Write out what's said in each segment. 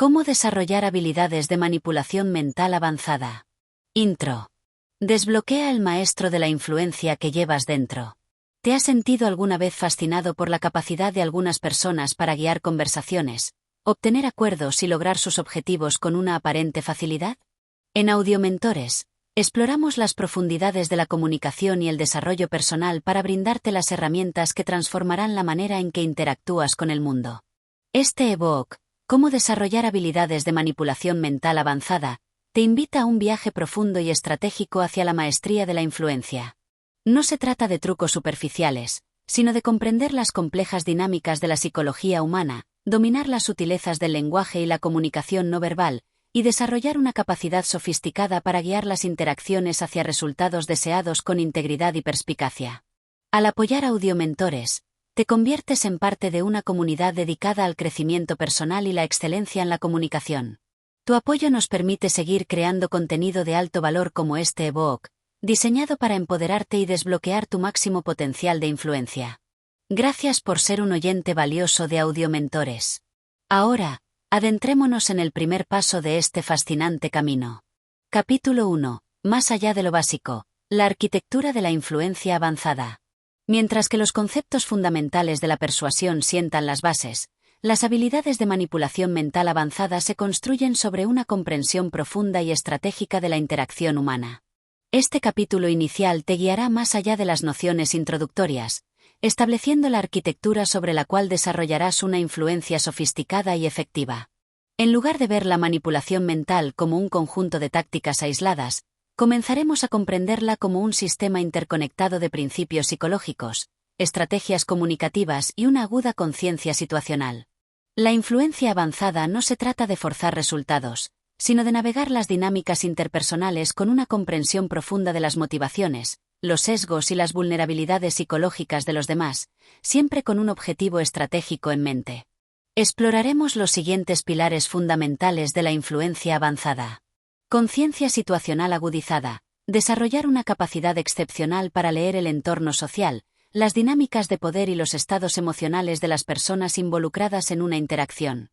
¿Cómo desarrollar habilidades de manipulación mental avanzada? Intro. Desbloquea el maestro de la influencia que llevas dentro. ¿Te has sentido alguna vez fascinado por la capacidad de algunas personas para guiar conversaciones, obtener acuerdos y lograr sus objetivos con una aparente facilidad? En Audiomentores, exploramos las profundidades de la comunicación y el desarrollo personal para brindarte las herramientas que transformarán la manera en que interactúas con el mundo. Este ebook, Cómo desarrollar habilidades de manipulación mental avanzada, te invita a un viaje profundo y estratégico hacia la maestría de la influencia. No se trata de trucos superficiales, sino de comprender las complejas dinámicas de la psicología humana, dominar las sutilezas del lenguaje y la comunicación no verbal, y desarrollar una capacidad sofisticada para guiar las interacciones hacia resultados deseados con integridad y perspicacia. Al apoyar Audiomentores, te conviertes en parte de una comunidad dedicada al crecimiento personal y la excelencia en la comunicación. Tu apoyo nos permite seguir creando contenido de alto valor como este ebook, diseñado para empoderarte y desbloquear tu máximo potencial de influencia. Gracias por ser un oyente valioso de Audiomentores. Ahora, adentrémonos en el primer paso de este fascinante camino. Capítulo 1. Más allá de lo básico, la arquitectura de la influencia avanzada. Mientras que los conceptos fundamentales de la persuasión sientan las bases, las habilidades de manipulación mental avanzada se construyen sobre una comprensión profunda y estratégica de la interacción humana. Este capítulo inicial te guiará más allá de las nociones introductorias, estableciendo la arquitectura sobre la cual desarrollarás una influencia sofisticada y efectiva. En lugar de ver la manipulación mental como un conjunto de tácticas aisladas, comenzaremos a comprenderla como un sistema interconectado de principios psicológicos, estrategias comunicativas y una aguda conciencia situacional. La influencia avanzada no se trata de forzar resultados, sino de navegar las dinámicas interpersonales con una comprensión profunda de las motivaciones, los sesgos y las vulnerabilidades psicológicas de los demás, siempre con un objetivo estratégico en mente. Exploraremos los siguientes pilares fundamentales de la influencia avanzada. Conciencia situacional agudizada, desarrollar una capacidad excepcional para leer el entorno social, las dinámicas de poder y los estados emocionales de las personas involucradas en una interacción.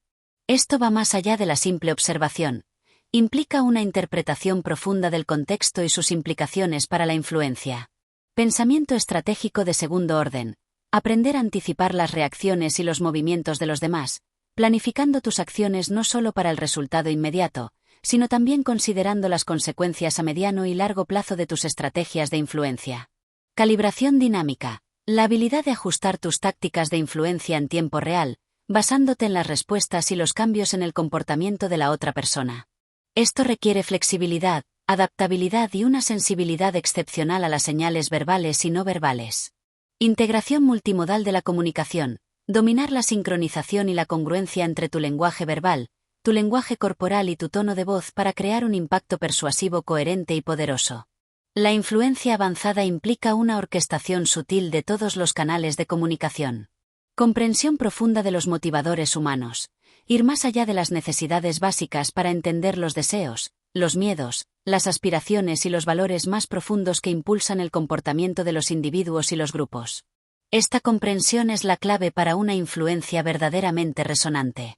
Esto va más allá de la simple observación. Implica una interpretación profunda del contexto y sus implicaciones para la influencia. Pensamiento estratégico de segundo orden. Aprender a anticipar las reacciones y los movimientos de los demás, planificando tus acciones no solo para el resultado inmediato, sino también considerando las consecuencias a mediano y largo plazo de tus estrategias de influencia. Calibración dinámica. La habilidad de ajustar tus tácticas de influencia en tiempo real, basándote en las respuestas y los cambios en el comportamiento de la otra persona. Esto requiere flexibilidad, adaptabilidad y una sensibilidad excepcional a las señales verbales y no verbales. Integración multimodal de la comunicación. Dominar la sincronización y la congruencia entre tu lenguaje verbal, tu lenguaje corporal y tu tono de voz para crear un impacto persuasivo coherente y poderoso. La influencia avanzada implica una orquestación sutil de todos los canales de comunicación. Comprensión profunda de los motivadores humanos. Ir más allá de las necesidades básicas para entender los deseos, los miedos, las aspiraciones y los valores más profundos que impulsan el comportamiento de los individuos y los grupos. Esta comprensión es la clave para una influencia verdaderamente resonante.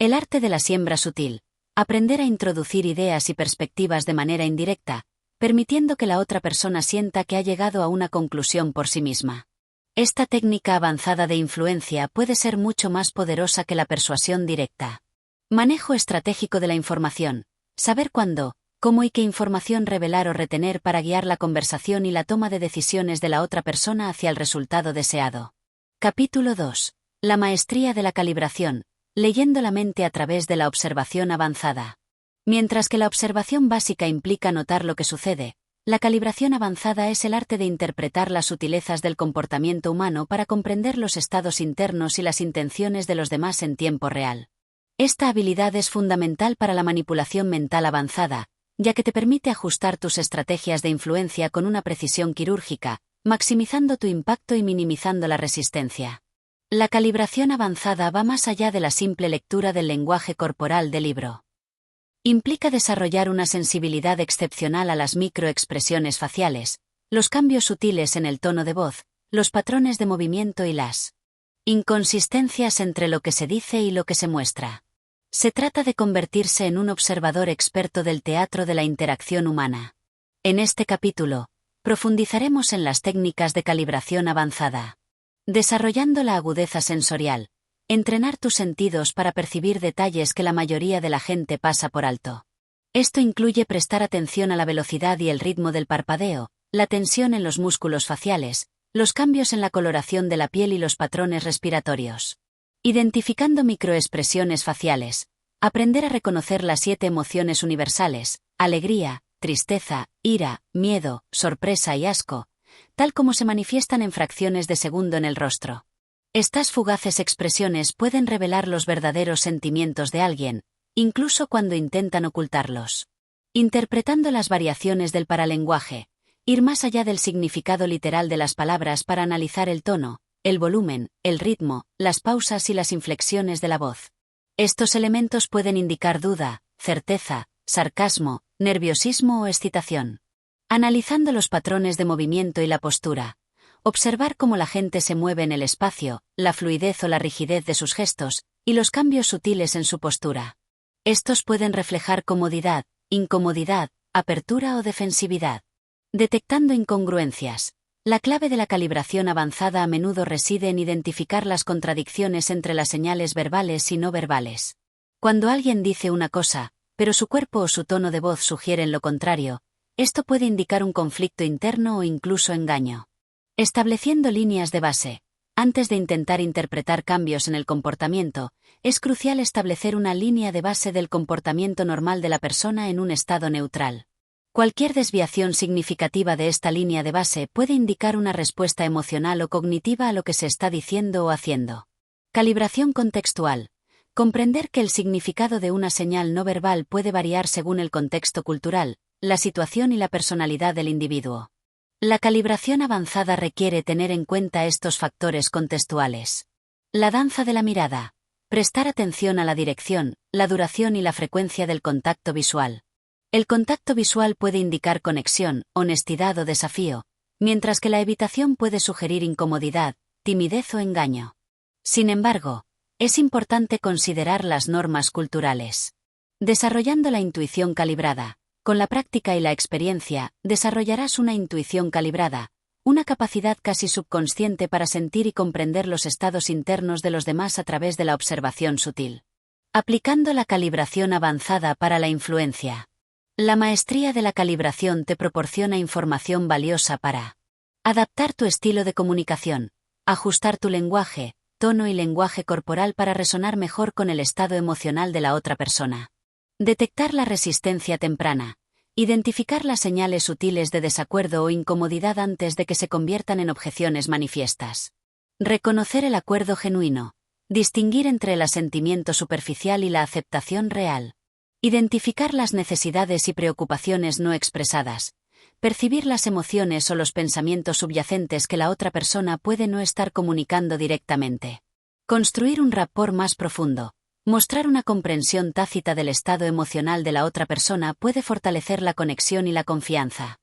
El arte de la siembra sutil. Aprender a introducir ideas y perspectivas de manera indirecta, permitiendo que la otra persona sienta que ha llegado a una conclusión por sí misma. Esta técnica avanzada de influencia puede ser mucho más poderosa que la persuasión directa. Manejo estratégico de la información. Saber cuándo, cómo y qué información revelar o retener para guiar la conversación y la toma de decisiones de la otra persona hacia el resultado deseado. Capítulo 2. La maestría de la calibración. Leyendo la mente a través de la observación avanzada. Mientras que la observación básica implica notar lo que sucede, la calibración avanzada es el arte de interpretar las sutilezas del comportamiento humano para comprender los estados internos y las intenciones de los demás en tiempo real. Esta habilidad es fundamental para la manipulación mental avanzada, ya que te permite ajustar tus estrategias de influencia con una precisión quirúrgica, maximizando tu impacto y minimizando la resistencia. La calibración avanzada va más allá de la simple lectura del lenguaje corporal del libro. Implica desarrollar una sensibilidad excepcional a las microexpresiones faciales, los cambios sutiles en el tono de voz, los patrones de movimiento y las inconsistencias entre lo que se dice y lo que se muestra. Se trata de convertirse en un observador experto del teatro de la interacción humana. En este capítulo, profundizaremos en las técnicas de calibración avanzada. Desarrollando la agudeza sensorial, entrenar tus sentidos para percibir detalles que la mayoría de la gente pasa por alto. Esto incluye prestar atención a la velocidad y el ritmo del parpadeo, la tensión en los músculos faciales, los cambios en la coloración de la piel y los patrones respiratorios. Identificando microexpresiones faciales. Aprender a reconocer las 7 emociones universales: alegría, tristeza, ira, miedo, sorpresa y asco, tal como se manifiestan en fracciones de segundo en el rostro. Estas fugaces expresiones pueden revelar los verdaderos sentimientos de alguien, incluso cuando intentan ocultarlos. Interpretando las variaciones del paralenguaje. Ir más allá del significado literal de las palabras para analizar el tono, el volumen, el ritmo, las pausas y las inflexiones de la voz. Estos elementos pueden indicar duda, certeza, sarcasmo, nerviosismo o excitación. Analizando los patrones de movimiento y la postura. Observar cómo la gente se mueve en el espacio, la fluidez o la rigidez de sus gestos, y los cambios sutiles en su postura. Estos pueden reflejar comodidad, incomodidad, apertura o defensividad. Detectando incongruencias. La clave de la calibración avanzada a menudo reside en identificar las contradicciones entre las señales verbales y no verbales. Cuando alguien dice una cosa, pero su cuerpo o su tono de voz sugieren lo contrario, esto puede indicar un conflicto interno o incluso engaño. Estableciendo líneas de base. Antes de intentar interpretar cambios en el comportamiento, es crucial establecer una línea de base del comportamiento normal de la persona en un estado neutral. Cualquier desviación significativa de esta línea de base puede indicar una respuesta emocional o cognitiva a lo que se está diciendo o haciendo. Calibración contextual. Comprender que el significado de una señal no verbal puede variar según el contexto cultural, la situación y la personalidad del individuo. La calibración avanzada requiere tener en cuenta estos factores contextuales. La danza de la mirada. Prestar atención a la dirección, la duración y la frecuencia del contacto visual. El contacto visual puede indicar conexión, honestidad o desafío, mientras que la evitación puede sugerir incomodidad, timidez o engaño. Sin embargo, es importante considerar las normas culturales. Desarrollando la intuición calibrada. Con la práctica y la experiencia, desarrollarás una intuición calibrada, una capacidad casi subconsciente para sentir y comprender los estados internos de los demás a través de la observación sutil. Aplicando la calibración avanzada para la influencia. La maestría de la calibración te proporciona información valiosa para adaptar tu estilo de comunicación, ajustar tu lenguaje, tono y lenguaje corporal para resonar mejor con el estado emocional de la otra persona. Detectar la resistencia temprana. Identificar las señales sutiles de desacuerdo o incomodidad antes de que se conviertan en objeciones manifiestas. Reconocer el acuerdo genuino. Distinguir entre el asentimiento superficial y la aceptación real. Identificar las necesidades y preocupaciones no expresadas. Percibir las emociones o los pensamientos subyacentes que la otra persona puede no estar comunicando directamente. Construir un rapport más profundo. Mostrar una comprensión tácita del estado emocional de la otra persona puede fortalecer la conexión y la confianza.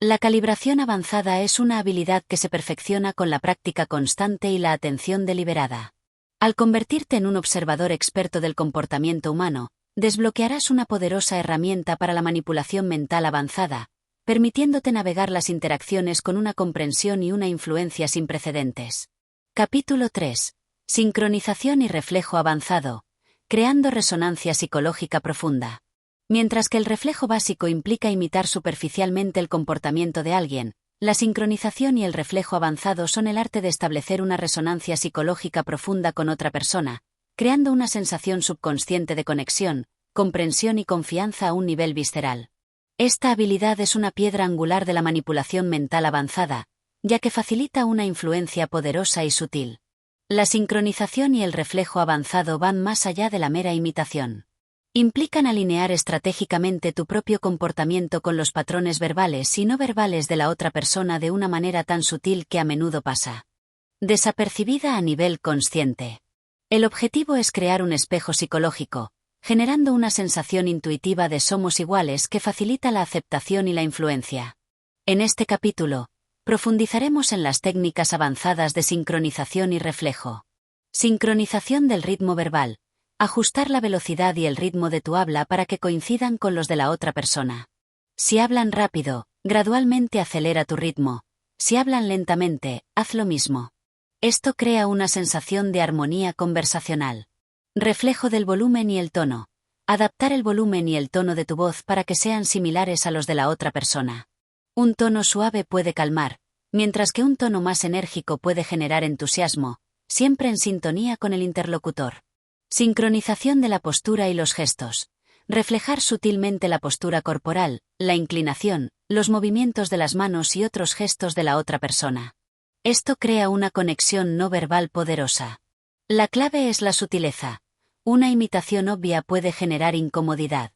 La calibración avanzada es una habilidad que se perfecciona con la práctica constante y la atención deliberada. Al convertirte en un observador experto del comportamiento humano, desbloquearás una poderosa herramienta para la manipulación mental avanzada, permitiéndote navegar las interacciones con una comprensión y una influencia sin precedentes. Capítulo 3. Sincronización y reflejo avanzado. Creando resonancia psicológica profunda. Mientras que el reflejo básico implica imitar superficialmente el comportamiento de alguien, la sincronización y el reflejo avanzado son el arte de establecer una resonancia psicológica profunda con otra persona, creando una sensación subconsciente de conexión, comprensión y confianza a un nivel visceral. Esta habilidad es una piedra angular de la manipulación mental avanzada, ya que facilita una influencia poderosa y sutil. La sincronización y el reflejo avanzado van más allá de la mera imitación. Implican alinear estratégicamente tu propio comportamiento con los patrones verbales y no verbales de la otra persona de una manera tan sutil que a menudo pasa desapercibida a nivel consciente. El objetivo es crear un espejo psicológico, generando una sensación intuitiva de somos iguales que facilita la aceptación y la influencia. En este capítulo, profundizaremos en las técnicas avanzadas de sincronización y reflejo. Sincronización del ritmo verbal. Ajustar la velocidad y el ritmo de tu habla para que coincidan con los de la otra persona. Si hablan rápido, gradualmente acelera tu ritmo. Si hablan lentamente, haz lo mismo. Esto crea una sensación de armonía conversacional. Reflejo del volumen y el tono. Adaptar el volumen y el tono de tu voz para que sean similares a los de la otra persona. Un tono suave puede calmar, mientras que un tono más enérgico puede generar entusiasmo, siempre en sintonía con el interlocutor. Sincronización de la postura y los gestos. Reflejar sutilmente la postura corporal, la inclinación, los movimientos de las manos y otros gestos de la otra persona. Esto crea una conexión no verbal poderosa. La clave es la sutileza. Una imitación obvia puede generar incomodidad.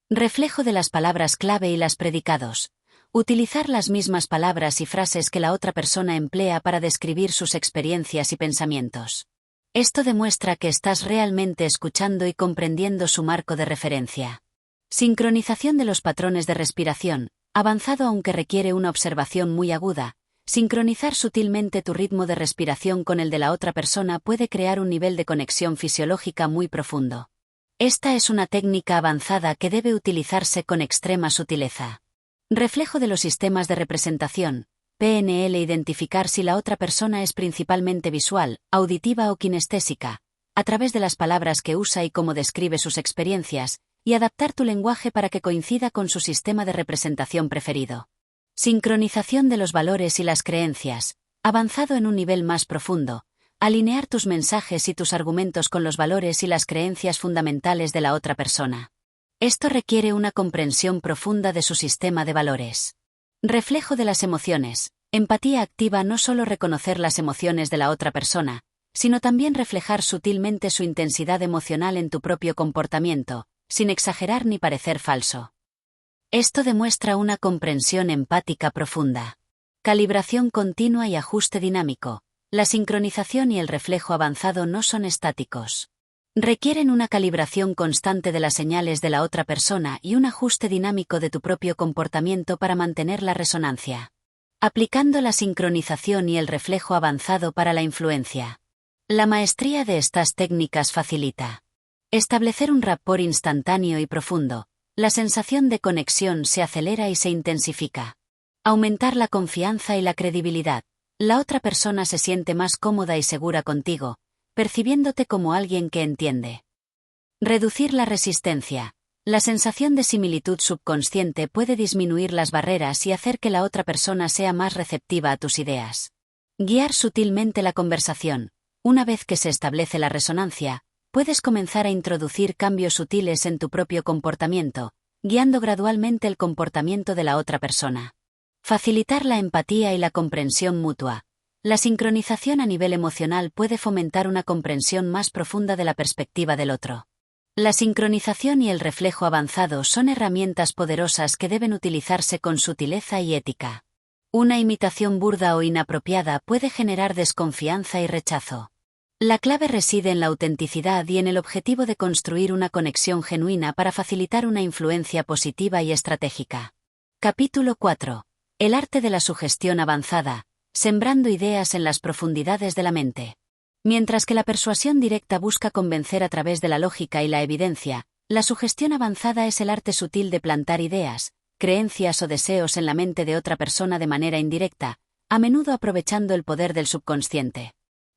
Reflejo de las palabras clave y las predicados. Utilizar las mismas palabras y frases que la otra persona emplea para describir sus experiencias y pensamientos. Esto demuestra que estás realmente escuchando y comprendiendo su marco de referencia. Sincronización de los patrones de respiración, avanzado aunque requiere una observación muy aguda. Sincronizar sutilmente tu ritmo de respiración con el de la otra persona puede crear un nivel de conexión fisiológica muy profundo. Esta es una técnica avanzada que debe utilizarse con extrema sutileza. Reflejo de los sistemas de representación. PNL. Identificar si la otra persona es principalmente visual, auditiva o kinestésica, a través de las palabras que usa y cómo describe sus experiencias, y adaptar tu lenguaje para que coincida con su sistema de representación preferido. Sincronización de los valores y las creencias, avanzado en un nivel más profundo. Alinear tus mensajes y tus argumentos con los valores y las creencias fundamentales de la otra persona. Esto requiere una comprensión profunda de su sistema de valores. Reflejo de las emociones. Empatía activa no solo reconocer las emociones de la otra persona, sino también reflejar sutilmente su intensidad emocional en tu propio comportamiento, sin exagerar ni parecer falso. Esto demuestra una comprensión empática profunda. Calibración continua y ajuste dinámico. La sincronización y el reflejo avanzado no son estáticos. Requieren una calibración constante de las señales de la otra persona y un ajuste dinámico de tu propio comportamiento para mantener la resonancia. Aplicando la sincronización y el reflejo avanzado para la influencia. La maestría de estas técnicas facilita establecer un rapport instantáneo y profundo. La sensación de conexión se acelera y se intensifica. Aumentar la confianza y la credibilidad. La otra persona se siente más cómoda y segura contigo, percibiéndote como alguien que entiende. Reducir la resistencia. La sensación de similitud subconsciente puede disminuir las barreras y hacer que la otra persona sea más receptiva a tus ideas. Guiar sutilmente la conversación. Una vez que se establece la resonancia, puedes comenzar a introducir cambios sutiles en tu propio comportamiento, guiando gradualmente el comportamiento de la otra persona. Facilitar la empatía y la comprensión mutua. La sincronización a nivel emocional puede fomentar una comprensión más profunda de la perspectiva del otro. La sincronización y el reflejo avanzado son herramientas poderosas que deben utilizarse con sutileza y ética. Una imitación burda o inapropiada puede generar desconfianza y rechazo. La clave reside en la autenticidad y en el objetivo de construir una conexión genuina para facilitar una influencia positiva y estratégica. Capítulo 4. El arte de la sugestión avanzada. Sembrando ideas en las profundidades de la mente. Mientras que la persuasión directa busca convencer a través de la lógica y la evidencia, la sugestión avanzada es el arte sutil de plantar ideas, creencias o deseos en la mente de otra persona de manera indirecta, a menudo aprovechando el poder del subconsciente.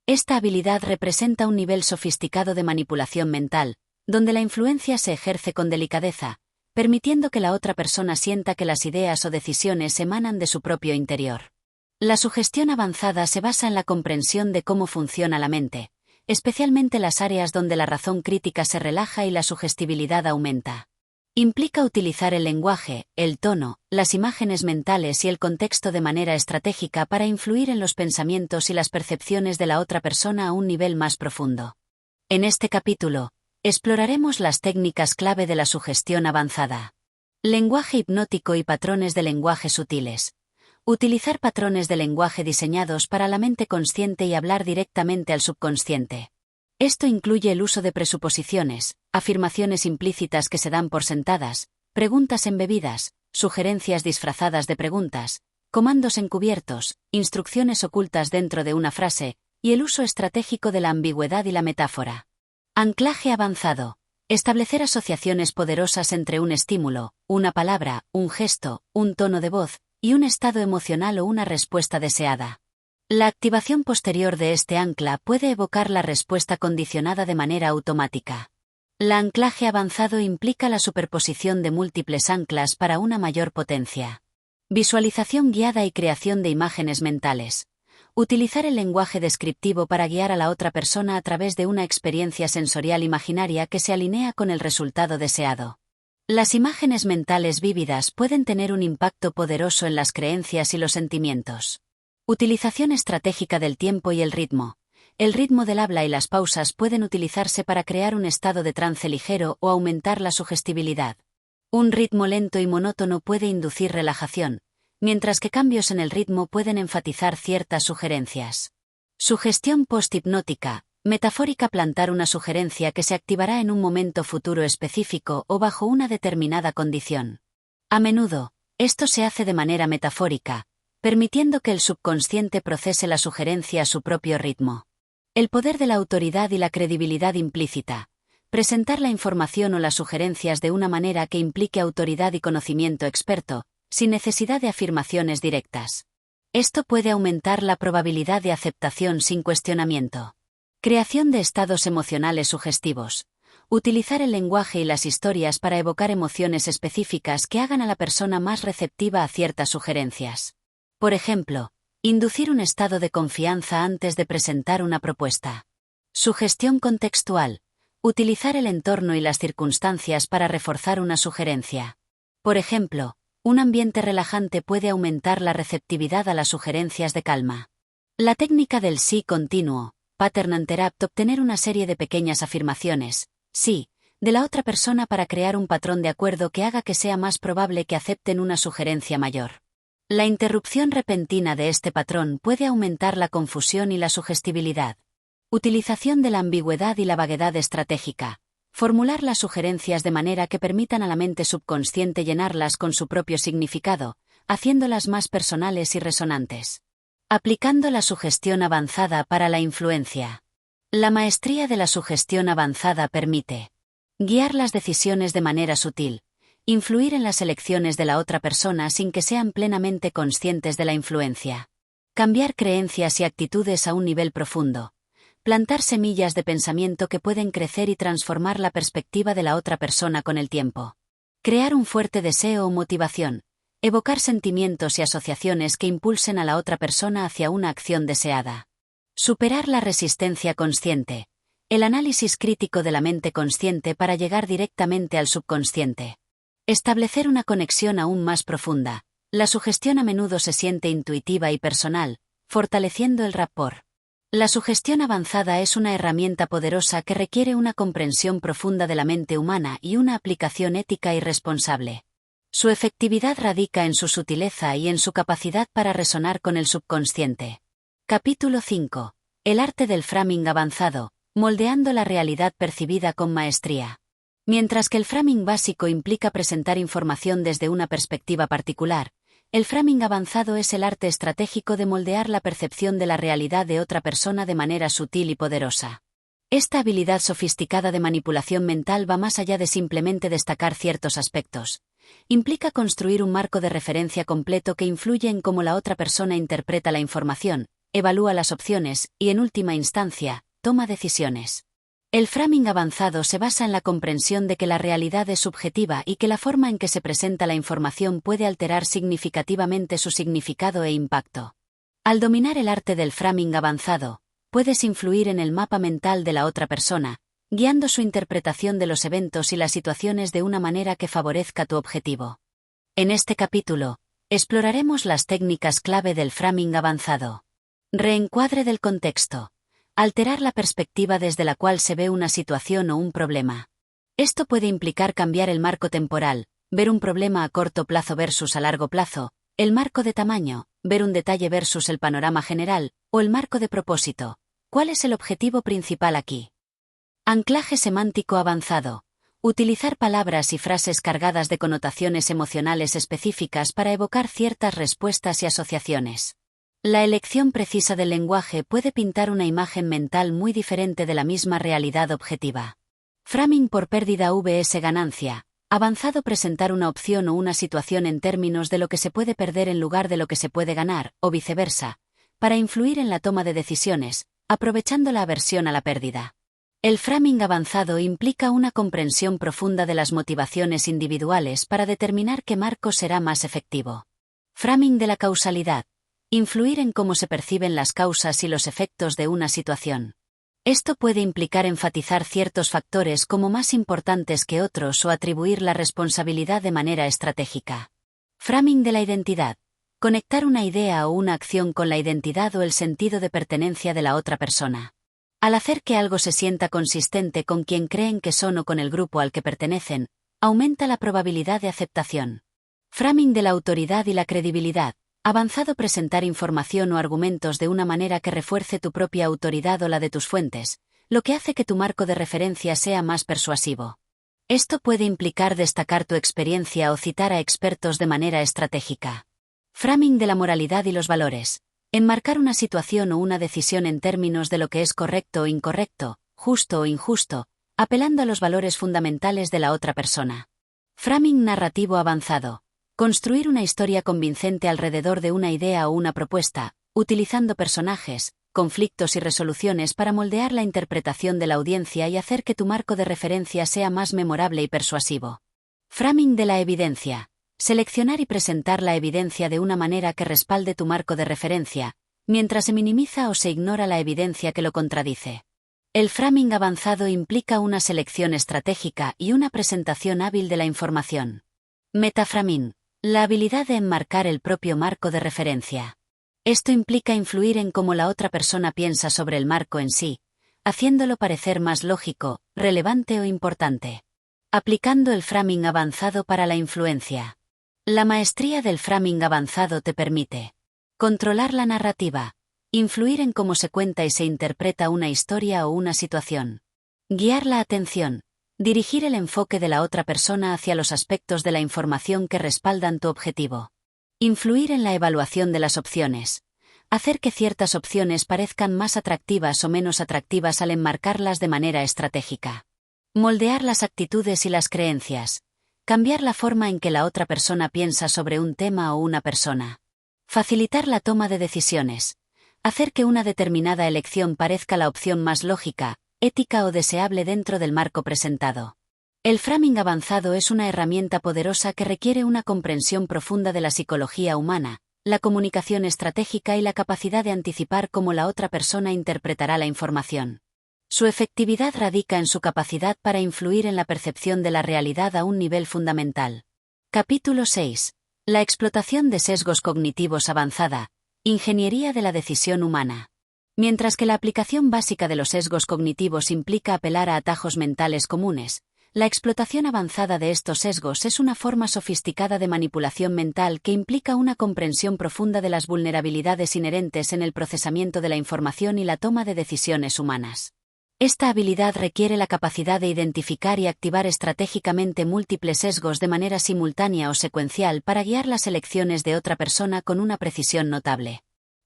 Esta habilidad representa un nivel sofisticado de manipulación mental, donde la influencia se ejerce con delicadeza, permitiendo que la otra persona sienta que las ideas o decisiones emanan de su propio interior. La sugestión avanzada se basa en la comprensión de cómo funciona la mente, especialmente las áreas donde la razón crítica se relaja y la sugestibilidad aumenta. Implica utilizar el lenguaje, el tono, las imágenes mentales y el contexto de manera estratégica para influir en los pensamientos y las percepciones de la otra persona a un nivel más profundo. En este capítulo, exploraremos las técnicas clave de la sugestión avanzada. Lenguaje hipnótico y patrones de lenguaje sutiles. Utilizar patrones de lenguaje diseñados para la mente consciente y hablar directamente al subconsciente. Esto incluye el uso de presuposiciones, afirmaciones implícitas que se dan por sentadas, preguntas embebidas, sugerencias disfrazadas de preguntas, comandos encubiertos, instrucciones ocultas dentro de una frase, y el uso estratégico de la ambigüedad y la metáfora. Anclaje avanzado. Establecer asociaciones poderosas entre un estímulo, una palabra, un gesto, un tono de voz, y un estado emocional o una respuesta deseada. La activación posterior de este ancla puede evocar la respuesta condicionada de manera automática. El anclaje avanzado implica la superposición de múltiples anclas para una mayor potencia. Visualización guiada y creación de imágenes mentales. Utilizar el lenguaje descriptivo para guiar a la otra persona a través de una experiencia sensorial imaginaria que se alinea con el resultado deseado. Las imágenes mentales vívidas pueden tener un impacto poderoso en las creencias y los sentimientos. Utilización estratégica del tiempo y el ritmo. El ritmo del habla y las pausas pueden utilizarse para crear un estado de trance ligero o aumentar la sugestibilidad. Un ritmo lento y monótono puede inducir relajación, mientras que cambios en el ritmo pueden enfatizar ciertas sugerencias. Sugestión post-hipnótica, metafórica: plantar una sugerencia que se activará en un momento futuro específico o bajo una determinada condición. A menudo, esto se hace de manera metafórica, permitiendo que el subconsciente procese la sugerencia a su propio ritmo. El poder de la autoridad y la credibilidad implícita. Presentar la información o las sugerencias de una manera que implique autoridad y conocimiento experto, sin necesidad de afirmaciones directas. Esto puede aumentar la probabilidad de aceptación sin cuestionamiento. Creación de estados emocionales sugestivos. Utilizar el lenguaje y las historias para evocar emociones específicas que hagan a la persona más receptiva a ciertas sugerencias. Por ejemplo, inducir un estado de confianza antes de presentar una propuesta. Sugestión contextual. Utilizar el entorno y las circunstancias para reforzar una sugerencia. Por ejemplo, un ambiente relajante puede aumentar la receptividad a las sugerencias de calma. La técnica del sí continuo, pattern interrupt: obtener una serie de pequeñas afirmaciones, sí, de la otra persona para crear un patrón de acuerdo que haga que sea más probable que acepten una sugerencia mayor. La interrupción repentina de este patrón puede aumentar la confusión y la sugestibilidad. Utilización de la ambigüedad y la vaguedad estratégica. Formular las sugerencias de manera que permitan a la mente subconsciente llenarlas con su propio significado, haciéndolas más personales y resonantes. Aplicando la sugestión avanzada para la influencia. La maestría de la sugestión avanzada permite guiar las decisiones de manera sutil, influir en las elecciones de la otra persona sin que sean plenamente conscientes de la influencia, cambiar creencias y actitudes a un nivel profundo, plantar semillas de pensamiento que pueden crecer y transformar la perspectiva de la otra persona con el tiempo. Crear un fuerte deseo o motivación, evocar sentimientos y asociaciones que impulsen a la otra persona hacia una acción deseada. Superar la resistencia consciente, el análisis crítico de la mente consciente para llegar directamente al subconsciente. Establecer una conexión aún más profunda. La sugestión a menudo se siente intuitiva y personal, fortaleciendo el rapport. La sugestión avanzada es una herramienta poderosa que requiere una comprensión profunda de la mente humana y una aplicación ética y responsable. Su efectividad radica en su sutileza y en su capacidad para resonar con el subconsciente. Capítulo 5. El arte del framing avanzado, moldeando la realidad percibida con maestría. Mientras que el framing básico implica presentar información desde una perspectiva particular, el framing avanzado es el arte estratégico de moldear la percepción de la realidad de otra persona de manera sutil y poderosa. Esta habilidad sofisticada de manipulación mental va más allá de simplemente destacar ciertos aspectos. Implica construir un marco de referencia completo que influye en cómo la otra persona interpreta la información, evalúa las opciones y, en última instancia, toma decisiones. El framing avanzado se basa en la comprensión de que la realidad es subjetiva y que la forma en que se presenta la información puede alterar significativamente su significado e impacto. Al dominar el arte del framing avanzado, puedes influir en el mapa mental de la otra persona, guiando su interpretación de los eventos y las situaciones de una manera que favorezca tu objetivo. En este capítulo, exploraremos las técnicas clave del framing avanzado. Reencuadre del contexto. Alterar la perspectiva desde la cual se ve una situación o un problema. Esto puede implicar cambiar el marco temporal, ver un problema a corto plazo versus a largo plazo, el marco de tamaño, ver un detalle versus el panorama general, o el marco de propósito. ¿Cuál es el objetivo principal aquí? Anclaje semántico avanzado. Utilizar palabras y frases cargadas de connotaciones emocionales específicas para evocar ciertas respuestas y asociaciones. La elección precisa del lenguaje puede pintar una imagen mental muy diferente de la misma realidad objetiva. Framing por pérdida vs ganancia. Avanzado: presentar una opción o una situación en términos de lo que se puede perder en lugar de lo que se puede ganar, o viceversa, para influir en la toma de decisiones, aprovechando la aversión a la pérdida. El framing avanzado implica una comprensión profunda de las motivaciones individuales para determinar qué marco será más efectivo. Framing de la causalidad. Influir en cómo se perciben las causas y los efectos de una situación. Esto puede implicar enfatizar ciertos factores como más importantes que otros o atribuir la responsabilidad de manera estratégica. Framing de la identidad. Conectar una idea o una acción con la identidad o el sentido de pertenencia de la otra persona. Al hacer que algo se sienta consistente con quien creen que son o con el grupo al que pertenecen, aumenta la probabilidad de aceptación. Framing de la autoridad y la credibilidad. Avanzado: presentar información o argumentos de una manera que refuerce tu propia autoridad o la de tus fuentes, lo que hace que tu marco de referencia sea más persuasivo. Esto puede implicar destacar tu experiencia o citar a expertos de manera estratégica. Framing de la moralidad y los valores. Enmarcar una situación o una decisión en términos de lo que es correcto o incorrecto, justo o injusto, apelando a los valores fundamentales de la otra persona. Framing narrativo avanzado. Construir una historia convincente alrededor de una idea o una propuesta, utilizando personajes, conflictos y resoluciones para moldear la interpretación de la audiencia y hacer que tu marco de referencia sea más memorable y persuasivo. Framing de la evidencia. Seleccionar y presentar la evidencia de una manera que respalde tu marco de referencia, mientras se minimiza o se ignora la evidencia que lo contradice. El framing avanzado implica una selección estratégica y una presentación hábil de la información. Metaframing. La habilidad de enmarcar el propio marco de referencia. Esto implica influir en cómo la otra persona piensa sobre el marco en sí, haciéndolo parecer más lógico, relevante o importante. Aplicando el framing avanzado para la influencia. La maestría del framing avanzado te permite controlar la narrativa, influir en cómo se cuenta y se interpreta una historia o una situación, guiar la atención, dirigir el enfoque de la otra persona hacia los aspectos de la información que respaldan tu objetivo. Influir en la evaluación de las opciones. Hacer que ciertas opciones parezcan más atractivas o menos atractivas al enmarcarlas de manera estratégica. Moldear las actitudes y las creencias. Cambiar la forma en que la otra persona piensa sobre un tema o una persona. Facilitar la toma de decisiones. Hacer que una determinada elección parezca la opción más lógica, ética o deseable dentro del marco presentado. El framing avanzado es una herramienta poderosa que requiere una comprensión profunda de la psicología humana, la comunicación estratégica y la capacidad de anticipar cómo la otra persona interpretará la información. Su efectividad radica en su capacidad para influir en la percepción de la realidad a un nivel fundamental. Capítulo 6. La explotación de sesgos cognitivos avanzada. Ingeniería de la decisión humana. Mientras que la aplicación básica de los sesgos cognitivos implica apelar a atajos mentales comunes, la explotación avanzada de estos sesgos es una forma sofisticada de manipulación mental que implica una comprensión profunda de las vulnerabilidades inherentes en el procesamiento de la información y la toma de decisiones humanas. Esta habilidad requiere la capacidad de identificar y activar estratégicamente múltiples sesgos de manera simultánea o secuencial para guiar las elecciones de otra persona con una precisión notable.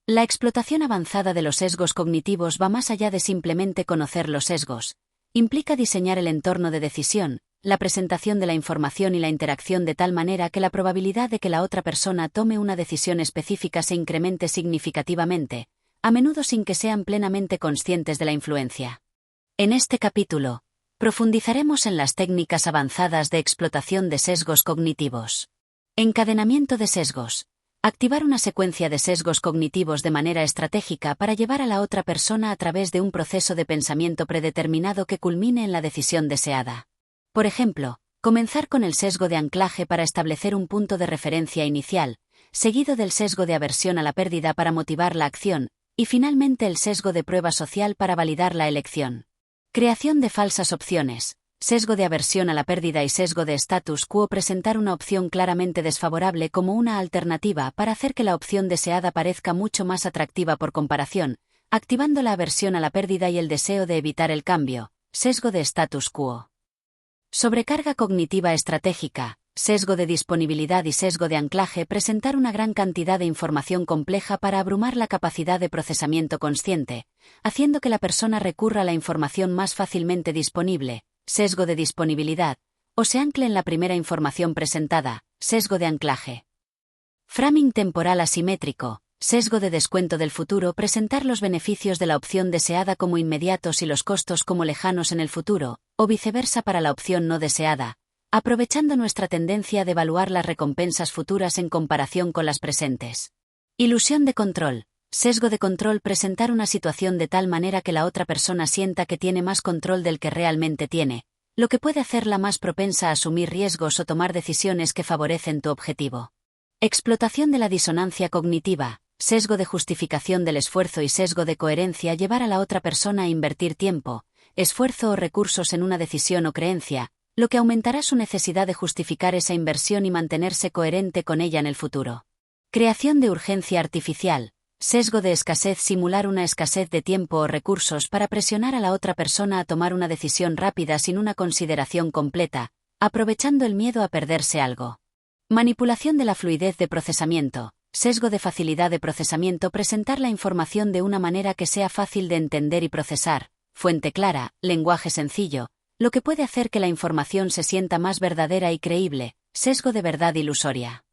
La explotación avanzada de los sesgos cognitivos va más allá de simplemente conocer los sesgos. Implica diseñar el entorno de decisión, la presentación de la información y la interacción de tal manera que la probabilidad de que la otra persona tome una decisión específica se incremente significativamente, a menudo sin que sean plenamente conscientes de la influencia. En este capítulo, profundizaremos en las técnicas avanzadas de explotación de sesgos cognitivos. Encadenamiento de sesgos. Activar una secuencia de sesgos cognitivos de manera estratégica para llevar a la otra persona a través de un proceso de pensamiento predeterminado que culmine en la decisión deseada. Por ejemplo, comenzar con el sesgo de anclaje para establecer un punto de referencia inicial, seguido del sesgo de aversión a la pérdida para motivar la acción, y finalmente el sesgo de prueba social para validar la elección. Creación de falsas opciones. Sesgo de aversión a la pérdida y sesgo de status quo. Presentar una opción claramente desfavorable como una alternativa para hacer que la opción deseada parezca mucho más atractiva por comparación, activando la aversión a la pérdida y el deseo de evitar el cambio. Sesgo de status quo. Sobrecarga cognitiva estratégica. sesgo de disponibilidad y sesgo de anclaje. Presentar una gran cantidad de información compleja para abrumar la capacidad de procesamiento consciente, haciendo que la persona recurra a la información más fácilmente disponible, sesgo de disponibilidad, o se ancle en la primera información presentada, sesgo de anclaje. Framing temporal asimétrico, sesgo de descuento del futuro. Presentar los beneficios de la opción deseada como inmediatos y los costos como lejanos en el futuro, o viceversa para la opción no deseada, aprovechando nuestra tendencia de evaluar las recompensas futuras en comparación con las presentes. Ilusión de control, sesgo de control. Presentar una situación de tal manera que la otra persona sienta que tiene más control del que realmente tiene, lo que puede hacerla más propensa a asumir riesgos o tomar decisiones que favorecen tu objetivo. Explotación de la disonancia cognitiva, sesgo de justificación del esfuerzo y sesgo de coherencia. Llevar a la otra persona a invertir tiempo, esfuerzo o recursos en una decisión o creencia, lo que aumentará su necesidad de justificar esa inversión y mantenerse coherente con ella en el futuro. Creación de urgencia artificial, sesgo de escasez. Simular una escasez de tiempo o recursos para presionar a la otra persona a tomar una decisión rápida sin una consideración completa, aprovechando el miedo a perderse algo. Manipulación de la fluidez de procesamiento, sesgo de facilidad de procesamiento. Presentar la información de una manera que sea fácil de entender y procesar, fuente clara, lenguaje sencillo, lo que puede hacer que la información se sienta más verdadera y creíble, sesgo de verdad ilusoria.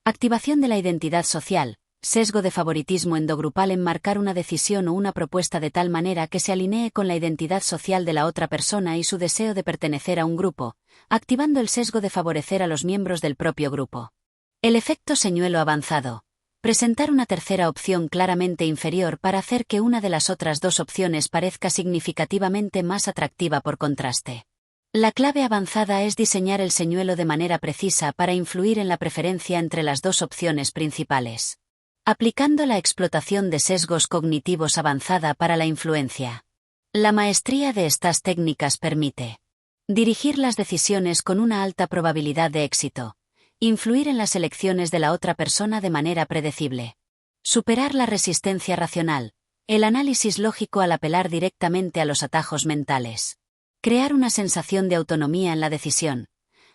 Activación de la identidad social, sesgo de favoritismo endogrupal. Enmarcar una decisión o una propuesta de tal manera que se alinee con la identidad social de la otra persona y su deseo de pertenecer a un grupo, activando el sesgo de favorecer a los miembros del propio grupo. El efecto señuelo avanzado. Presentar una tercera opción claramente inferior para hacer que una de las otras dos opciones parezca significativamente más atractiva por contraste. La clave avanzada es diseñar el señuelo de manera precisa para influir en la preferencia entre las dos opciones principales. Aplicando la explotación de sesgos cognitivos avanzada para la influencia. La maestría de estas técnicas permite dirigir las decisiones con una alta probabilidad de éxito, influir en las elecciones de la otra persona de manera predecible, superar la resistencia racional, el análisis lógico al apelar directamente a los atajos mentales, crear una sensación de autonomía en la decisión,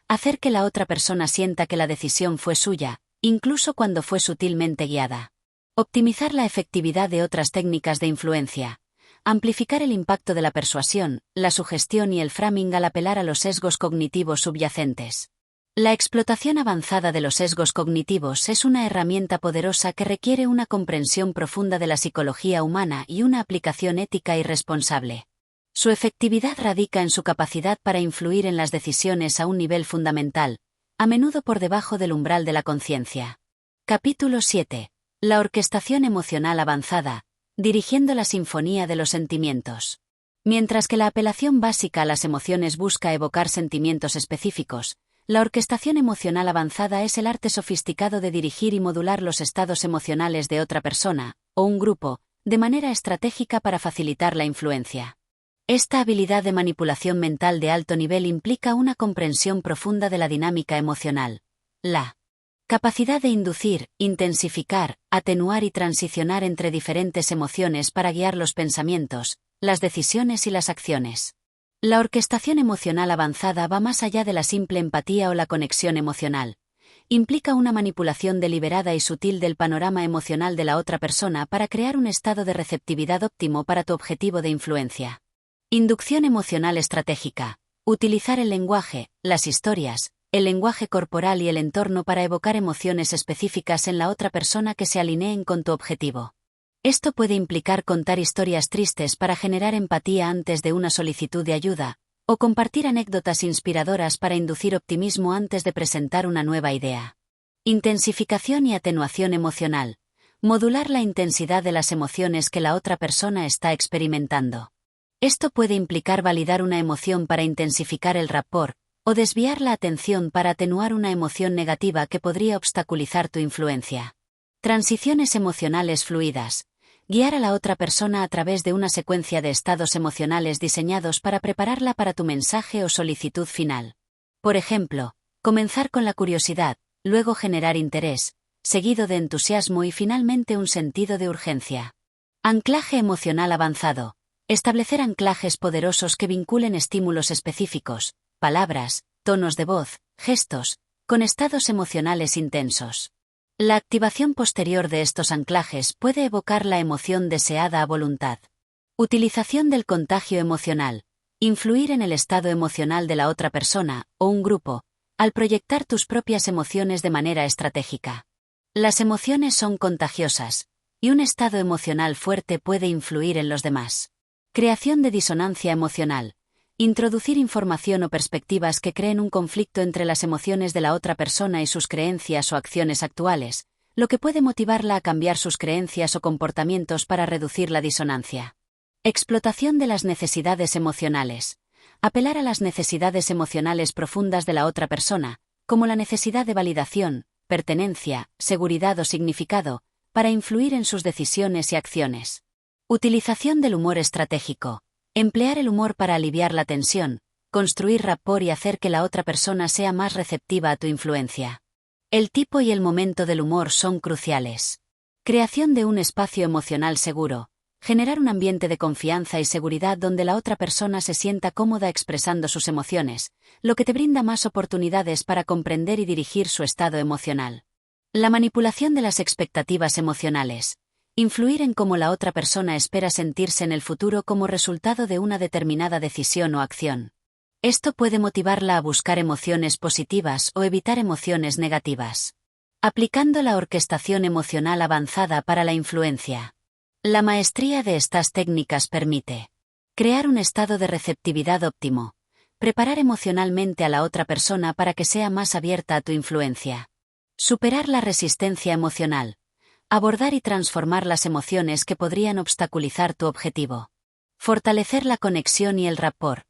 hacer que la otra persona sienta que la decisión fue suya, incluso cuando fue sutilmente guiada. Optimizar la efectividad de otras técnicas de influencia. Amplificar el impacto de la persuasión, la sugestión y el framing al apelar a los sesgos cognitivos subyacentes. La explotación avanzada de los sesgos cognitivos es una herramienta poderosa que requiere una comprensión profunda de la psicología humana y una aplicación ética y responsable. Su efectividad radica en su capacidad para influir en las decisiones a un nivel fundamental, a menudo por debajo del umbral de la conciencia. Capítulo 7. La orquestación emocional avanzada, dirigiendo la sinfonía de los sentimientos. Mientras que la apelación básica a las emociones busca evocar sentimientos específicos, la orquestación emocional avanzada es el arte sofisticado de dirigir y modular los estados emocionales de otra persona, o un grupo, de manera estratégica para facilitar la influencia. Esta habilidad de manipulación mental de alto nivel implica una comprensión profunda de la dinámica emocional. La capacidad de inducir, intensificar, atenuar y transicionar entre diferentes emociones para guiar los pensamientos, las decisiones y las acciones. La orquestación emocional avanzada va más allá de la simple empatía o la conexión emocional. Implica una manipulación deliberada y sutil del panorama emocional de la otra persona para crear un estado de receptividad óptimo para tu objetivo de influencia. Inducción emocional estratégica. Utilizar el lenguaje, las historias, el lenguaje corporal y el entorno para evocar emociones específicas en la otra persona que se alineen con tu objetivo. Esto puede implicar contar historias tristes para generar empatía antes de una solicitud de ayuda, o compartir anécdotas inspiradoras para inducir optimismo antes de presentar una nueva idea. Intensificación y atenuación emocional. Modular la intensidad de las emociones que la otra persona está experimentando. Esto puede implicar validar una emoción para intensificar el rapport, o desviar la atención para atenuar una emoción negativa que podría obstaculizar tu influencia. Transiciones emocionales fluidas. Guiar a la otra persona a través de una secuencia de estados emocionales diseñados para prepararla para tu mensaje o solicitud final. Por ejemplo, comenzar con la curiosidad, luego generar interés, seguido de entusiasmo y finalmente un sentido de urgencia. Anclaje emocional avanzado. Establecer anclajes poderosos que vinculen estímulos específicos, palabras, tonos de voz, gestos, con estados emocionales intensos. La activación posterior de estos anclajes puede evocar la emoción deseada a voluntad. Utilización del contagio emocional. Influir en el estado emocional de la otra persona, o un grupo, al proyectar tus propias emociones de manera estratégica. Las emociones son contagiosas, y un estado emocional fuerte puede influir en los demás. Creación de disonancia emocional. Introducir información o perspectivas que creen un conflicto entre las emociones de la otra persona y sus creencias o acciones actuales, lo que puede motivarla a cambiar sus creencias o comportamientos para reducir la disonancia. Explotación de las necesidades emocionales. Apelar a las necesidades emocionales profundas de la otra persona, como la necesidad de validación, pertenencia, seguridad o significado, para influir en sus decisiones y acciones. Utilización del humor estratégico. Emplear el humor para aliviar la tensión, construir rapport y hacer que la otra persona sea más receptiva a tu influencia. El tipo y el momento del humor son cruciales. Creación de un espacio emocional seguro. Generar un ambiente de confianza y seguridad donde la otra persona se sienta cómoda expresando sus emociones, lo que te brinda más oportunidades para comprender y dirigir su estado emocional. La manipulación de las expectativas emocionales. Influir en cómo la otra persona espera sentirse en el futuro como resultado de una determinada decisión o acción. Esto puede motivarla a buscar emociones positivas o evitar emociones negativas. Aplicando la orquestación emocional avanzada para la influencia. La maestría de estas técnicas permite crear un estado de receptividad óptimo, preparar emocionalmente a la otra persona para que sea más abierta a tu influencia, superar la resistencia emocional, abordar y transformar las emociones que podrían obstaculizar tu objetivo, fortalecer la conexión y el rapport,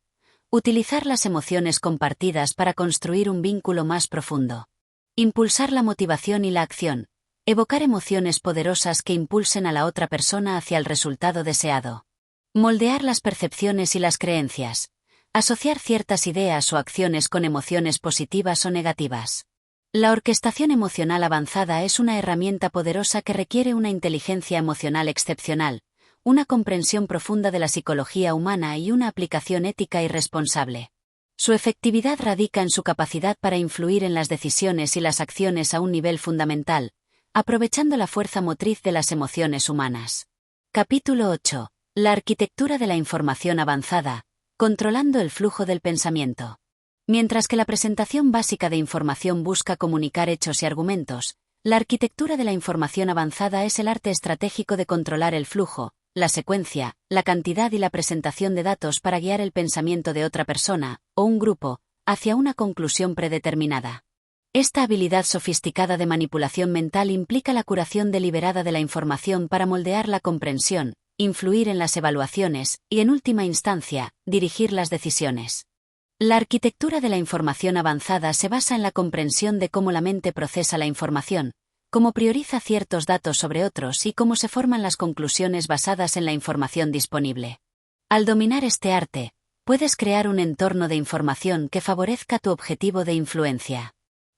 utilizar las emociones compartidas para construir un vínculo más profundo, impulsar la motivación y la acción. Evocar emociones poderosas que impulsen a la otra persona hacia el resultado deseado. Moldear las percepciones y las creencias. Asociar ciertas ideas o acciones con emociones positivas o negativas. La orquestación emocional avanzada es una herramienta poderosa que requiere una inteligencia emocional excepcional, una comprensión profunda de la psicología humana y una aplicación ética y responsable. Su efectividad radica en su capacidad para influir en las decisiones y las acciones a un nivel fundamental, aprovechando la fuerza motriz de las emociones humanas. Capítulo 8. La arquitectura de la información avanzada, controlando el flujo del pensamiento. Mientras que la presentación básica de información busca comunicar hechos y argumentos, la arquitectura de la información avanzada es el arte estratégico de controlar el flujo, la secuencia, la cantidad y la presentación de datos para guiar el pensamiento de otra persona, o un grupo, hacia una conclusión predeterminada. Esta habilidad sofisticada de manipulación mental implica la curación deliberada de la información para moldear la comprensión, influir en las evaluaciones y, en última instancia, dirigir las decisiones. La arquitectura de la información avanzada se basa en la comprensión de cómo la mente procesa la información, cómo prioriza ciertos datos sobre otros y cómo se forman las conclusiones basadas en la información disponible. Al dominar este arte, puedes crear un entorno de información que favorezca tu objetivo de influencia.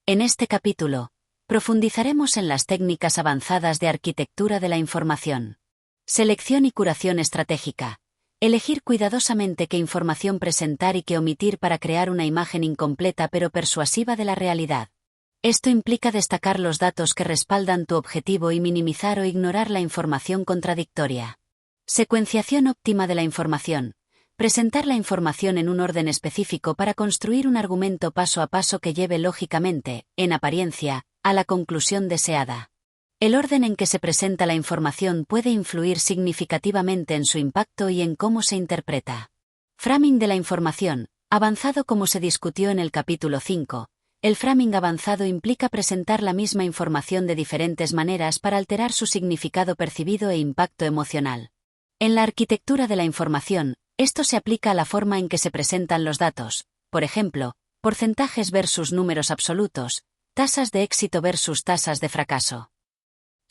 En este capítulo, profundizaremos en las técnicas avanzadas de arquitectura de la información. Selección y curación estratégica. Elegir cuidadosamente qué información presentar y qué omitir para crear una imagen incompleta pero persuasiva de la realidad. Esto implica destacar los datos que respaldan tu objetivo y minimizar o ignorar la información contradictoria. Secuenciación óptima de la información. Presentar la información en un orden específico para construir un argumento paso a paso que lleve lógicamente, en apariencia, a la conclusión deseada. El orden en que se presenta la información puede influir significativamente en su impacto y en cómo se interpreta. Framing de la información, avanzado como se discutió en el capítulo 5. El framing avanzado implica presentar la misma información de diferentes maneras para alterar su significado percibido e impacto emocional. En la arquitectura de la información, esto se aplica a la forma en que se presentan los datos, por ejemplo, porcentajes versus números absolutos, tasas de éxito versus tasas de fracaso.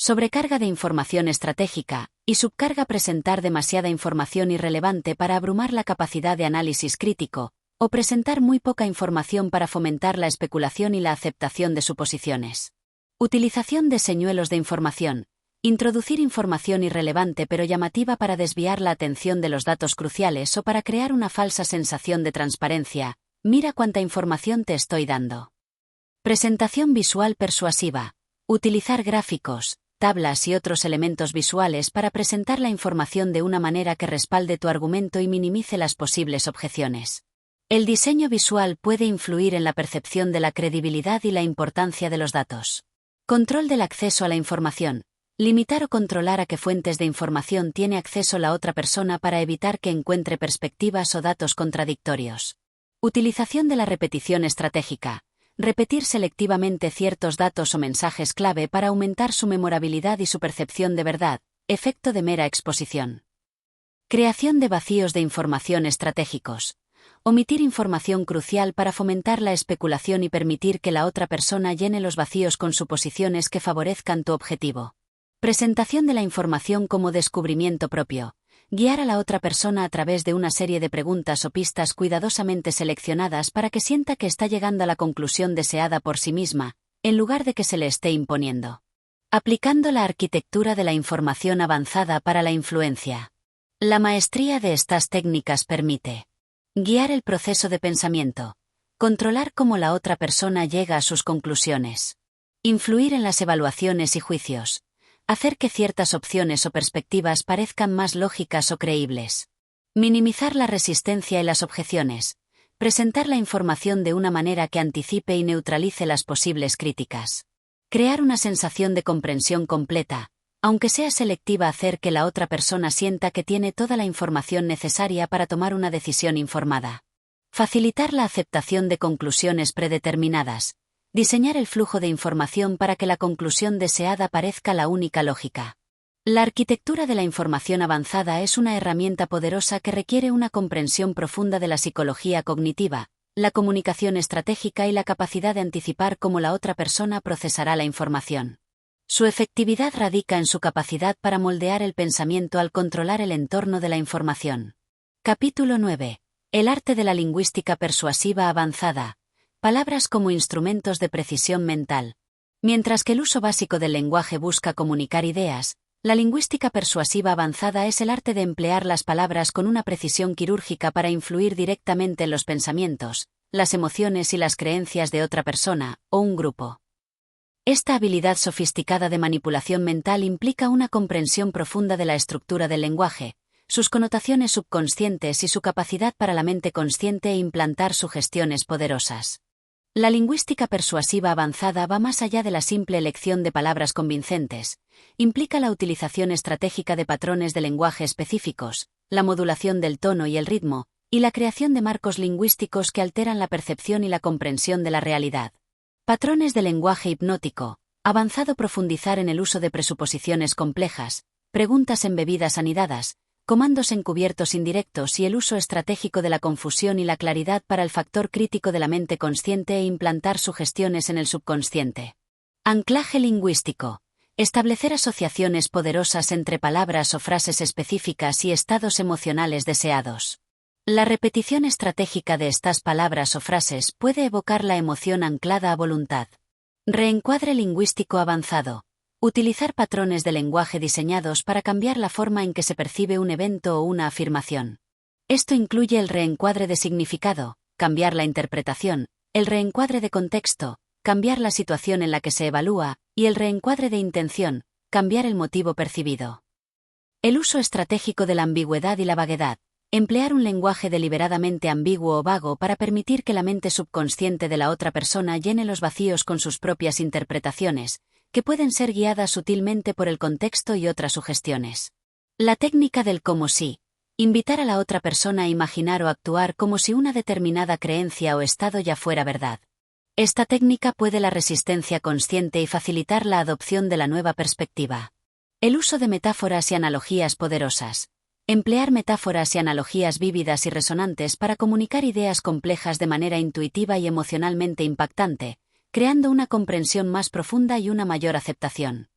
Sobrecarga de información estratégica, y subcarga presentar demasiada información irrelevante para abrumar la capacidad de análisis crítico, o presentar muy poca información para fomentar la especulación y la aceptación de suposiciones. Utilización de señuelos de información. Introducir información irrelevante pero llamativa para desviar la atención de los datos cruciales o para crear una falsa sensación de transparencia. Mira cuánta información te estoy dando. Presentación visual persuasiva. Utilizar gráficos, tablas y otros elementos visuales para presentar la información de una manera que respalde tu argumento y minimice las posibles objeciones. El diseño visual puede influir en la percepción de la credibilidad y la importancia de los datos. Control del acceso a la información. Limitar o controlar a qué fuentes de información tiene acceso la otra persona para evitar que encuentre perspectivas o datos contradictorios. Utilización de la repetición estratégica. Repetir selectivamente ciertos datos o mensajes clave para aumentar su memorabilidad y su percepción de verdad, efecto de mera exposición. Creación de vacíos de información estratégicos. Omitir información crucial para fomentar la especulación y permitir que la otra persona llene los vacíos con suposiciones que favorezcan tu objetivo. Presentación de la información como descubrimiento propio. Guiar a la otra persona a través de una serie de preguntas o pistas cuidadosamente seleccionadas para que sienta que está llegando a la conclusión deseada por sí misma, en lugar de que se le esté imponiendo. Aplicando la arquitectura de la información avanzada para la influencia. La maestría de estas técnicas permite guiar el proceso de pensamiento, controlar cómo la otra persona llega a sus conclusiones, influir en las evaluaciones y juicios, hacer que ciertas opciones o perspectivas parezcan más lógicas o creíbles, minimizar la resistencia y las objeciones, presentar la información de una manera que anticipe y neutralice las posibles críticas, crear una sensación de comprensión completa, aunque sea selectiva, hacer que la otra persona sienta que tiene toda la información necesaria para tomar una decisión informada. Facilitar la aceptación de conclusiones predeterminadas. Diseñar el flujo de información para que la conclusión deseada parezca la única lógica. La arquitectura de la información avanzada es una herramienta poderosa que requiere una comprensión profunda de la psicología cognitiva, la comunicación estratégica y la capacidad de anticipar cómo la otra persona procesará la información. Su efectividad radica en su capacidad para moldear el pensamiento al controlar el entorno de la información. Capítulo 9. El arte de la lingüística persuasiva avanzada. Palabras como instrumentos de precisión mental. Mientras que el uso básico del lenguaje busca comunicar ideas, la lingüística persuasiva avanzada es el arte de emplear las palabras con una precisión quirúrgica para influir directamente en los pensamientos, las emociones y las creencias de otra persona, o un grupo. Esta habilidad sofisticada de manipulación mental implica una comprensión profunda de la estructura del lenguaje, sus connotaciones subconscientes y su capacidad para la mente consciente e implantar sugestiones poderosas. La lingüística persuasiva avanzada va más allá de la simple elección de palabras convincentes, implica la utilización estratégica de patrones de lenguaje específicos, la modulación del tono y el ritmo, y la creación de marcos lingüísticos que alteran la percepción y la comprensión de la realidad. Patrones de lenguaje hipnótico, avanzado. Profundizar en el uso de presuposiciones complejas, preguntas embebidas anidadas, comandos encubiertos indirectos y el uso estratégico de la confusión y la claridad para el factor crítico de la mente consciente e implantar sugestiones en el subconsciente. Anclaje lingüístico. Establecer asociaciones poderosas entre palabras o frases específicas y estados emocionales deseados. La repetición estratégica de estas palabras o frases puede evocar la emoción anclada a voluntad. Reencuadre lingüístico avanzado. Utilizar patrones de lenguaje diseñados para cambiar la forma en que se percibe un evento o una afirmación. Esto incluye el reencuadre de significado, cambiar la interpretación, el reencuadre de contexto, cambiar la situación en la que se evalúa, y el reencuadre de intención, cambiar el motivo percibido. El uso estratégico de la ambigüedad y la vaguedad. Emplear un lenguaje deliberadamente ambiguo o vago para permitir que la mente subconsciente de la otra persona llene los vacíos con sus propias interpretaciones, que pueden ser guiadas sutilmente por el contexto y otras sugestiones. La técnica del como si. Invitar a la otra persona a imaginar o actuar como si una determinada creencia o estado ya fuera verdad. Esta técnica puede la resistencia consciente y facilitar la adopción de la nueva perspectiva. El uso de metáforas y analogías poderosas. Emplear metáforas y analogías vívidas y resonantes para comunicar ideas complejas de manera intuitiva y emocionalmente impactante, creando una comprensión más profunda y una mayor aceptación.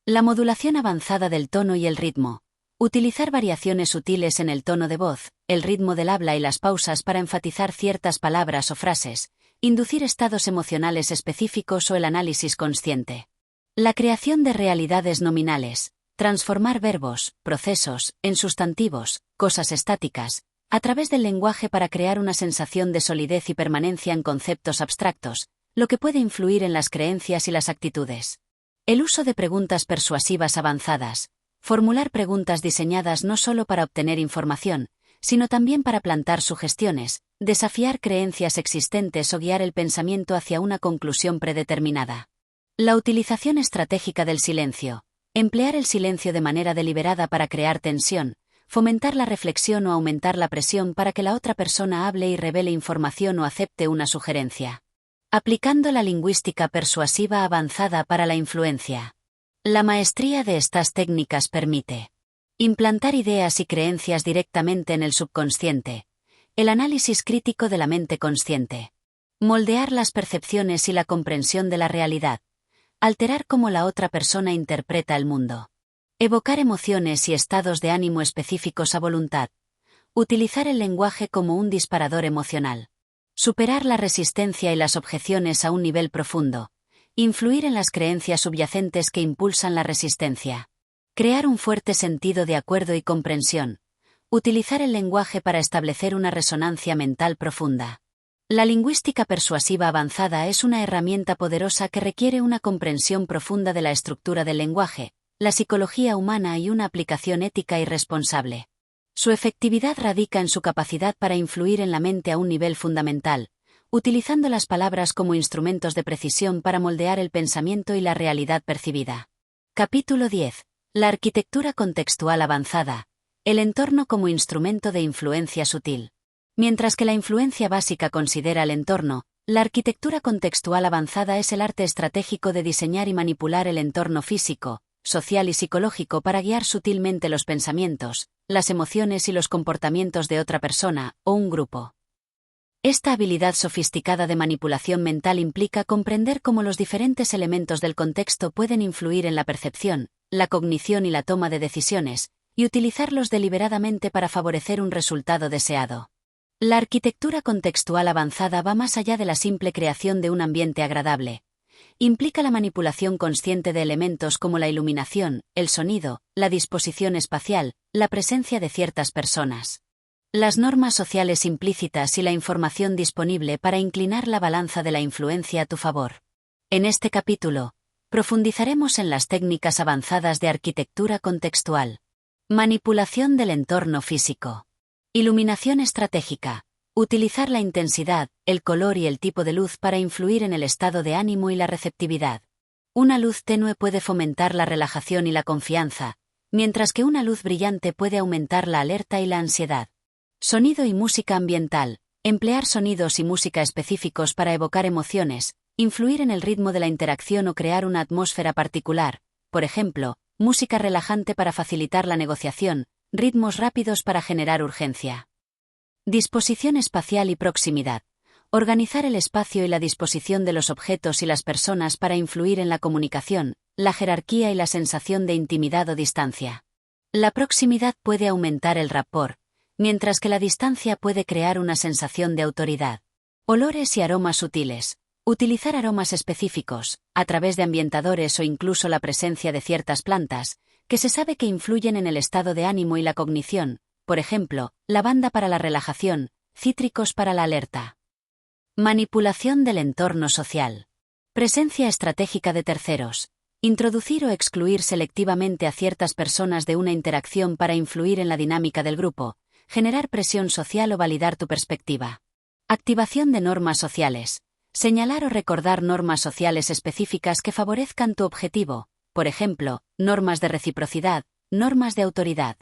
La modulación avanzada del tono y el ritmo. Utilizar variaciones sutiles en el tono de voz, el ritmo del habla y las pausas para enfatizar ciertas palabras o frases, inducir estados emocionales específicos o el análisis consciente. La creación de realidades nominales. Transformar verbos, procesos, en sustantivos, cosas estáticas, a través del lenguaje para crear una sensación de solidez y permanencia en conceptos abstractos. lo que puede influir en las creencias y las actitudes. El uso de preguntas persuasivas avanzadas. Formular preguntas diseñadas no solo para obtener información, sino también para plantar sugestiones, desafiar creencias existentes o guiar el pensamiento hacia una conclusión predeterminada. La utilización estratégica del silencio. Emplear el silencio de manera deliberada para crear tensión, fomentar la reflexión o aumentar la presión para que la otra persona hable y revele información o acepte una sugerencia. Aplicando la lingüística persuasiva avanzada para la influencia. La maestría de estas técnicas permite implantar ideas y creencias directamente en el subconsciente, el análisis crítico de la mente consciente, moldear las percepciones y la comprensión de la realidad, alterar cómo la otra persona interpreta el mundo, evocar emociones y estados de ánimo específicos a voluntad, utilizar el lenguaje como un disparador emocional, superar la resistencia y las objeciones a un nivel profundo, influir en las creencias subyacentes que impulsan la resistencia, crear un fuerte sentido de acuerdo y comprensión, utilizar el lenguaje para establecer una resonancia mental profunda. La lingüística persuasiva avanzada es una herramienta poderosa que requiere una comprensión profunda de la estructura del lenguaje, la psicología humana y una aplicación ética y responsable. Su efectividad radica en su capacidad para influir en la mente a un nivel fundamental, utilizando las palabras como instrumentos de precisión para moldear el pensamiento y la realidad percibida. Capítulo 10. La arquitectura contextual avanzada. El entorno como instrumento de influencia sutil. Mientras que la influencia básica considera el entorno, la arquitectura contextual avanzada es el arte estratégico de diseñar y manipular el entorno físico, social y psicológico para guiar sutilmente los pensamientos, las emociones y los comportamientos de otra persona, o un grupo. Esta habilidad sofisticada de manipulación mental implica comprender cómo los diferentes elementos del contexto pueden influir en la percepción, la cognición y la toma de decisiones, y utilizarlos deliberadamente para favorecer un resultado deseado. La arquitectura contextual avanzada va más allá de la simple creación de un ambiente agradable. Implica la manipulación consciente de elementos como la iluminación, el sonido, la disposición espacial, la presencia de ciertas personas, las normas sociales implícitas y la información disponible para inclinar la balanza de la influencia a tu favor. En este capítulo, profundizaremos en las técnicas avanzadas de arquitectura contextual. Manipulación del entorno físico. Iluminación estratégica. Utilizar la intensidad, el color y el tipo de luz para influir en el estado de ánimo y la receptividad. Una luz tenue puede fomentar la relajación y la confianza, mientras que una luz brillante puede aumentar la alerta y la ansiedad. Sonido y música ambiental. Emplear sonidos y música específicos para evocar emociones, influir en el ritmo de la interacción o crear una atmósfera particular, por ejemplo, música relajante para facilitar la negociación, ritmos rápidos para generar urgencia. Disposición espacial y proximidad. Organizar el espacio y la disposición de los objetos y las personas para influir en la comunicación, la jerarquía y la sensación de intimidad o distancia. La proximidad puede aumentar el rapport, mientras que la distancia puede crear una sensación de autoridad. Olores y aromas sutiles. Utilizar aromas específicos, a través de ambientadores o incluso la presencia de ciertas plantas, que se sabe que influyen en el estado de ánimo y la cognición, por ejemplo, lavanda para la relajación, cítricos para la alerta. Manipulación del entorno social. Presencia estratégica de terceros. Introducir o excluir selectivamente a ciertas personas de una interacción para influir en la dinámica del grupo, generar presión social o validar tu perspectiva. Activación de normas sociales. Señalar o recordar normas sociales específicas que favorezcan tu objetivo, por ejemplo, normas de reciprocidad, normas de autoridad.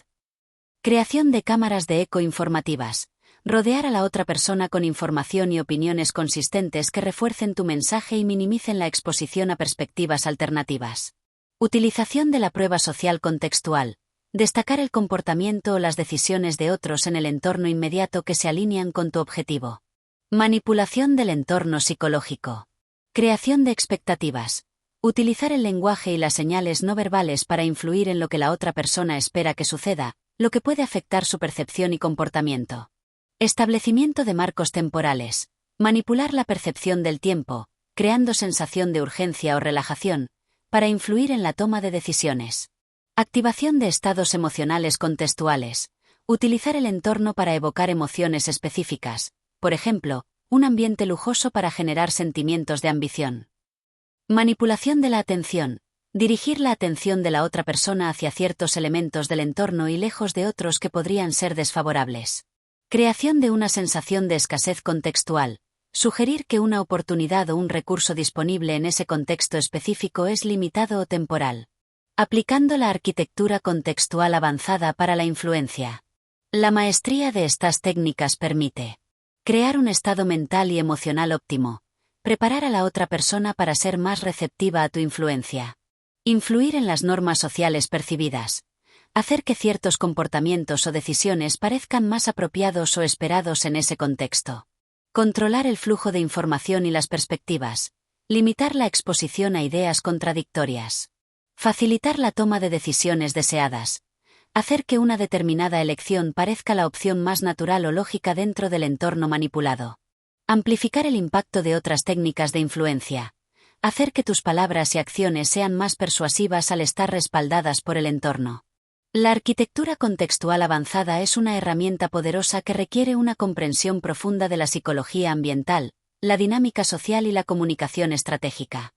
Creación de cámaras de eco informativas. Rodear a la otra persona con información y opiniones consistentes que refuercen tu mensaje y minimicen la exposición a perspectivas alternativas. Utilización de la prueba social contextual. Destacar el comportamiento o las decisiones de otros en el entorno inmediato que se alinean con tu objetivo. Manipulación del entorno psicológico. Creación de expectativas. Utilizar el lenguaje y las señales no verbales para influir en lo que la otra persona espera que suceda, lo que puede afectar su percepción y comportamiento. Establecimiento de marcos temporales. Manipular la percepción del tiempo, creando sensación de urgencia o relajación, para influir en la toma de decisiones. Activación de estados emocionales contextuales. Utilizar el entorno para evocar emociones específicas, por ejemplo, un ambiente lujoso para generar sentimientos de ambición. Manipulación de la atención. Dirigir la atención de la otra persona hacia ciertos elementos del entorno y lejos de otros que podrían ser desfavorables. Creación de una sensación de escasez contextual. Sugerir que una oportunidad o un recurso disponible en ese contexto específico es limitado o temporal. Aplicando la arquitectura contextual avanzada para la influencia. La maestría de estas técnicas permite crear un estado mental y emocional óptimo, preparar a la otra persona para ser más receptiva a tu influencia, influir en las normas sociales percibidas, hacer que ciertos comportamientos o decisiones parezcan más apropiados o esperados en ese contexto, controlar el flujo de información y las perspectivas, limitar la exposición a ideas contradictorias, facilitar la toma de decisiones deseadas, hacer que una determinada elección parezca la opción más natural o lógica dentro del entorno manipulado. Amplificar el impacto de otras técnicas de influencia. Hacer que tus palabras y acciones sean más persuasivas al estar respaldadas por el entorno. La arquitectura contextual avanzada es una herramienta poderosa que requiere una comprensión profunda de la psicología ambiental, la dinámica social y la comunicación estratégica.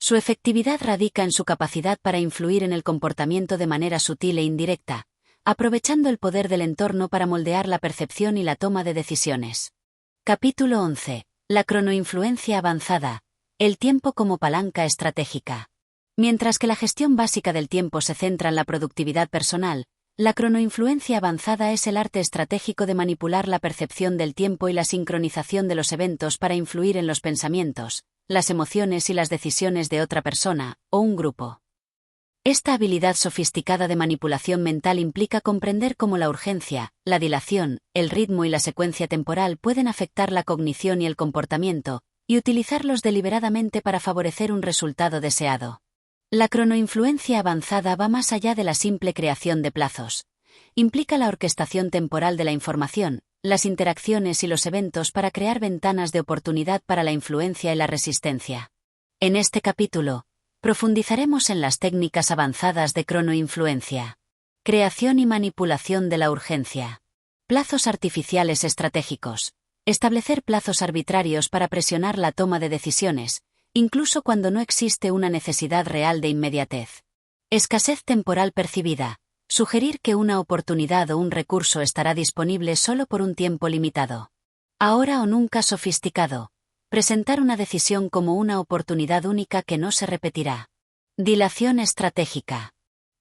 Su efectividad radica en su capacidad para influir en el comportamiento de manera sutil e indirecta, aprovechando el poder del entorno para moldear la percepción y la toma de decisiones. Capítulo 11. La cronoinfluencia avanzada. El tiempo como palanca estratégica. Mientras que la gestión básica del tiempo se centra en la productividad personal, la cronoinfluencia avanzada es el arte estratégico de manipular la percepción del tiempo y la sincronización de los eventos para influir en los pensamientos, las emociones y las decisiones de otra persona, o un grupo. Esta habilidad sofisticada de manipulación mental implica comprender cómo la urgencia, la dilación, el ritmo y la secuencia temporal pueden afectar la cognición y el comportamiento, y utilizarlos deliberadamente para favorecer un resultado deseado. La cronoinfluencia avanzada va más allá de la simple creación de plazos. Implica la orquestación temporal de la información, las interacciones y los eventos para crear ventanas de oportunidad para la influencia y la resistencia. En este capítulo, profundizaremos en las técnicas avanzadas de cronoinfluencia. Creación y manipulación de la urgencia. Plazos artificiales estratégicos. Establecer plazos arbitrarios para presionar la toma de decisiones, incluso cuando no existe una necesidad real de inmediatez. Escasez temporal percibida. Sugerir que una oportunidad o un recurso estará disponible solo por un tiempo limitado. Ahora o nunca sofisticado. Presentar una decisión como una oportunidad única que no se repetirá. Dilación estratégica.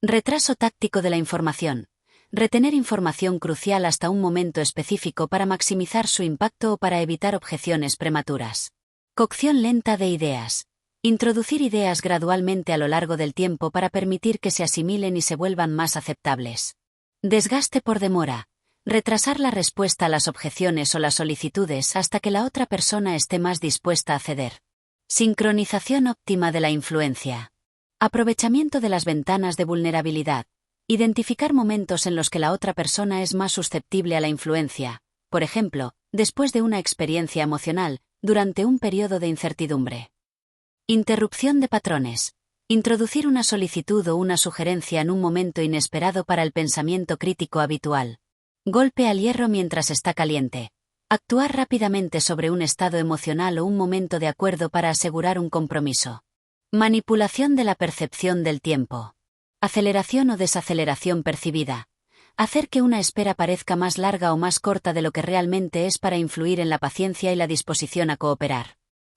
Retraso táctico de la información. Retener información crucial hasta un momento específico para maximizar su impacto o para evitar objeciones prematuras. Cocción lenta de ideas. Introducir ideas gradualmente a lo largo del tiempo para permitir que se asimilen y se vuelvan más aceptables. Desgaste por demora. Retrasar la respuesta a las objeciones o las solicitudes hasta que la otra persona esté más dispuesta a ceder. Sincronización óptima de la influencia. Aprovechamiento de las ventanas de vulnerabilidad. Identificar momentos en los que la otra persona es más susceptible a la influencia, por ejemplo, después de una experiencia emocional, durante un periodo de incertidumbre. Interrupción de patrones. Introducir una solicitud o una sugerencia en un momento inesperado para el pensamiento crítico habitual. Golpe al hierro mientras está caliente. Actuar rápidamente sobre un estado emocional o un momento de acuerdo para asegurar un compromiso. Manipulación de la percepción del tiempo. Aceleración o desaceleración percibida. Hacer que una espera parezca más larga o más corta de lo que realmente es para influir en la paciencia y la disposición a cooperar.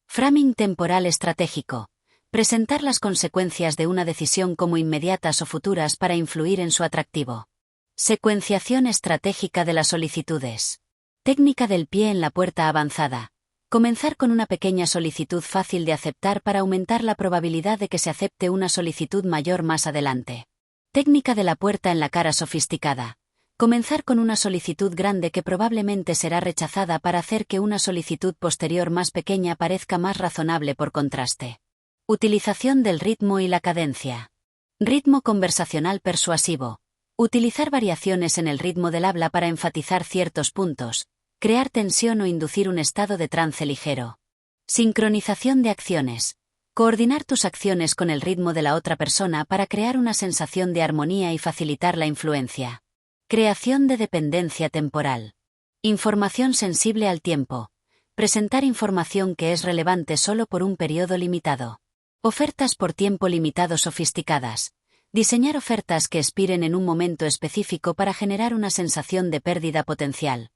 Framing temporal estratégico. Presentar las consecuencias de una decisión como inmediatas o futuras para influir en su atractivo. Secuenciación estratégica de las solicitudes. Técnica del pie en la puerta avanzada. Comenzar con una pequeña solicitud fácil de aceptar para aumentar la probabilidad de que se acepte una solicitud mayor más adelante. Técnica de la puerta en la cara sofisticada. Comenzar con una solicitud grande que probablemente será rechazada para hacer que una solicitud posterior más pequeña parezca más razonable por contraste. Utilización del ritmo y la cadencia. Ritmo conversacional persuasivo. Utilizar variaciones en el ritmo del habla para enfatizar ciertos puntos, crear tensión o inducir un estado de trance ligero. Sincronización de acciones. Coordinar tus acciones con el ritmo de la otra persona para crear una sensación de armonía y facilitar la influencia. Creación de dependencia temporal. Información sensible al tiempo. presentar información que es relevante solo por un periodo limitado. Ofertas por tiempo limitado sofisticadas. Diseñar ofertas que expiren en un momento específico para generar una sensación de pérdida potencial.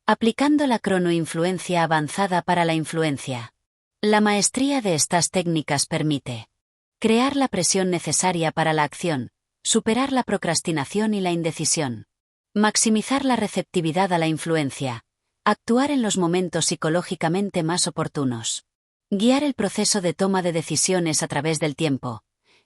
Aplicando la cronoinfluencia avanzada para la influencia. La maestría de estas técnicas permite crear la presión necesaria para la acción, superar la procrastinación y la indecisión, maximizar la receptividad a la influencia, actuar en los momentos psicológicamente más oportunos, guiar el proceso de toma de decisiones a través del tiempo,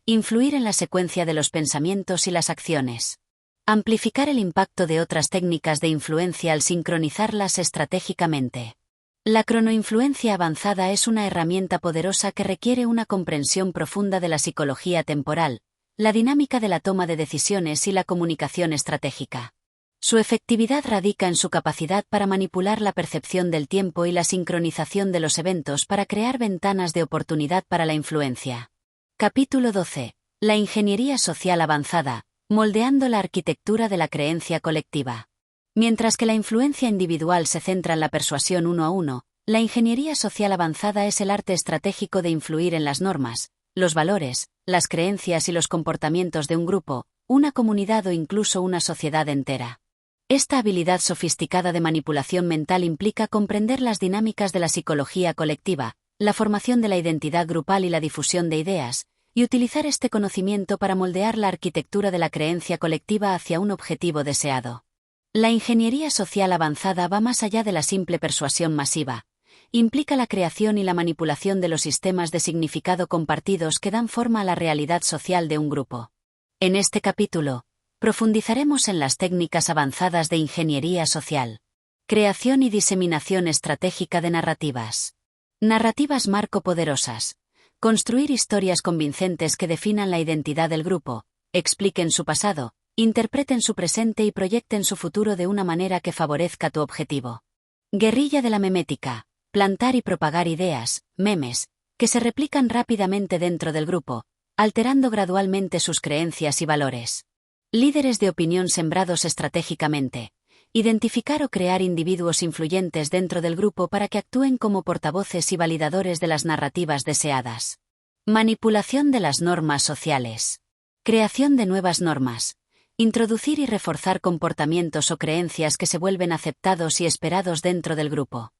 influir en la secuencia de los pensamientos y las acciones, amplificar el impacto de otras técnicas de influencia al sincronizarlas estratégicamente. La cronoinfluencia avanzada es una herramienta poderosa que requiere una comprensión profunda de la psicología temporal, la dinámica de la toma de decisiones y la comunicación estratégica. Su efectividad radica en su capacidad para manipular la percepción del tiempo y la sincronización de los eventos para crear ventanas de oportunidad para la influencia. Capítulo 12. La ingeniería social avanzada, moldeando la arquitectura de la creencia colectiva. Mientras que la influencia individual se centra en la persuasión uno a uno, la ingeniería social avanzada es el arte estratégico de influir en las normas, los valores, las creencias y los comportamientos de un grupo, una comunidad o incluso una sociedad entera. Esta habilidad sofisticada de manipulación mental implica comprender las dinámicas de la psicología colectiva, la formación de la identidad grupal y la difusión de ideas, y utilizar este conocimiento para moldear la arquitectura de la creencia colectiva hacia un objetivo deseado. La ingeniería social avanzada va más allá de la simple persuasión masiva. Implica la creación y la manipulación de los sistemas de significado compartidos que dan forma a la realidad social de un grupo. En este capítulo, profundizaremos en las técnicas avanzadas de ingeniería social. Creación y diseminación estratégica de narrativas. Narrativas marco poderosas. Construir historias convincentes que definan la identidad del grupo, expliquen su pasado, interpreten su presente y proyecten su futuro de una manera que favorezca tu objetivo. Guerrilla de la memética. Plantar y propagar ideas, memes, que se replican rápidamente dentro del grupo, alterando gradualmente sus creencias y valores. Líderes de opinión sembrados estratégicamente. Identificar o crear individuos influyentes dentro del grupo para que actúen como portavoces y validadores de las narrativas deseadas. Manipulación de las normas sociales. Creación de nuevas normas. Introducir y reforzar comportamientos o creencias que se vuelven aceptados y esperados dentro del grupo.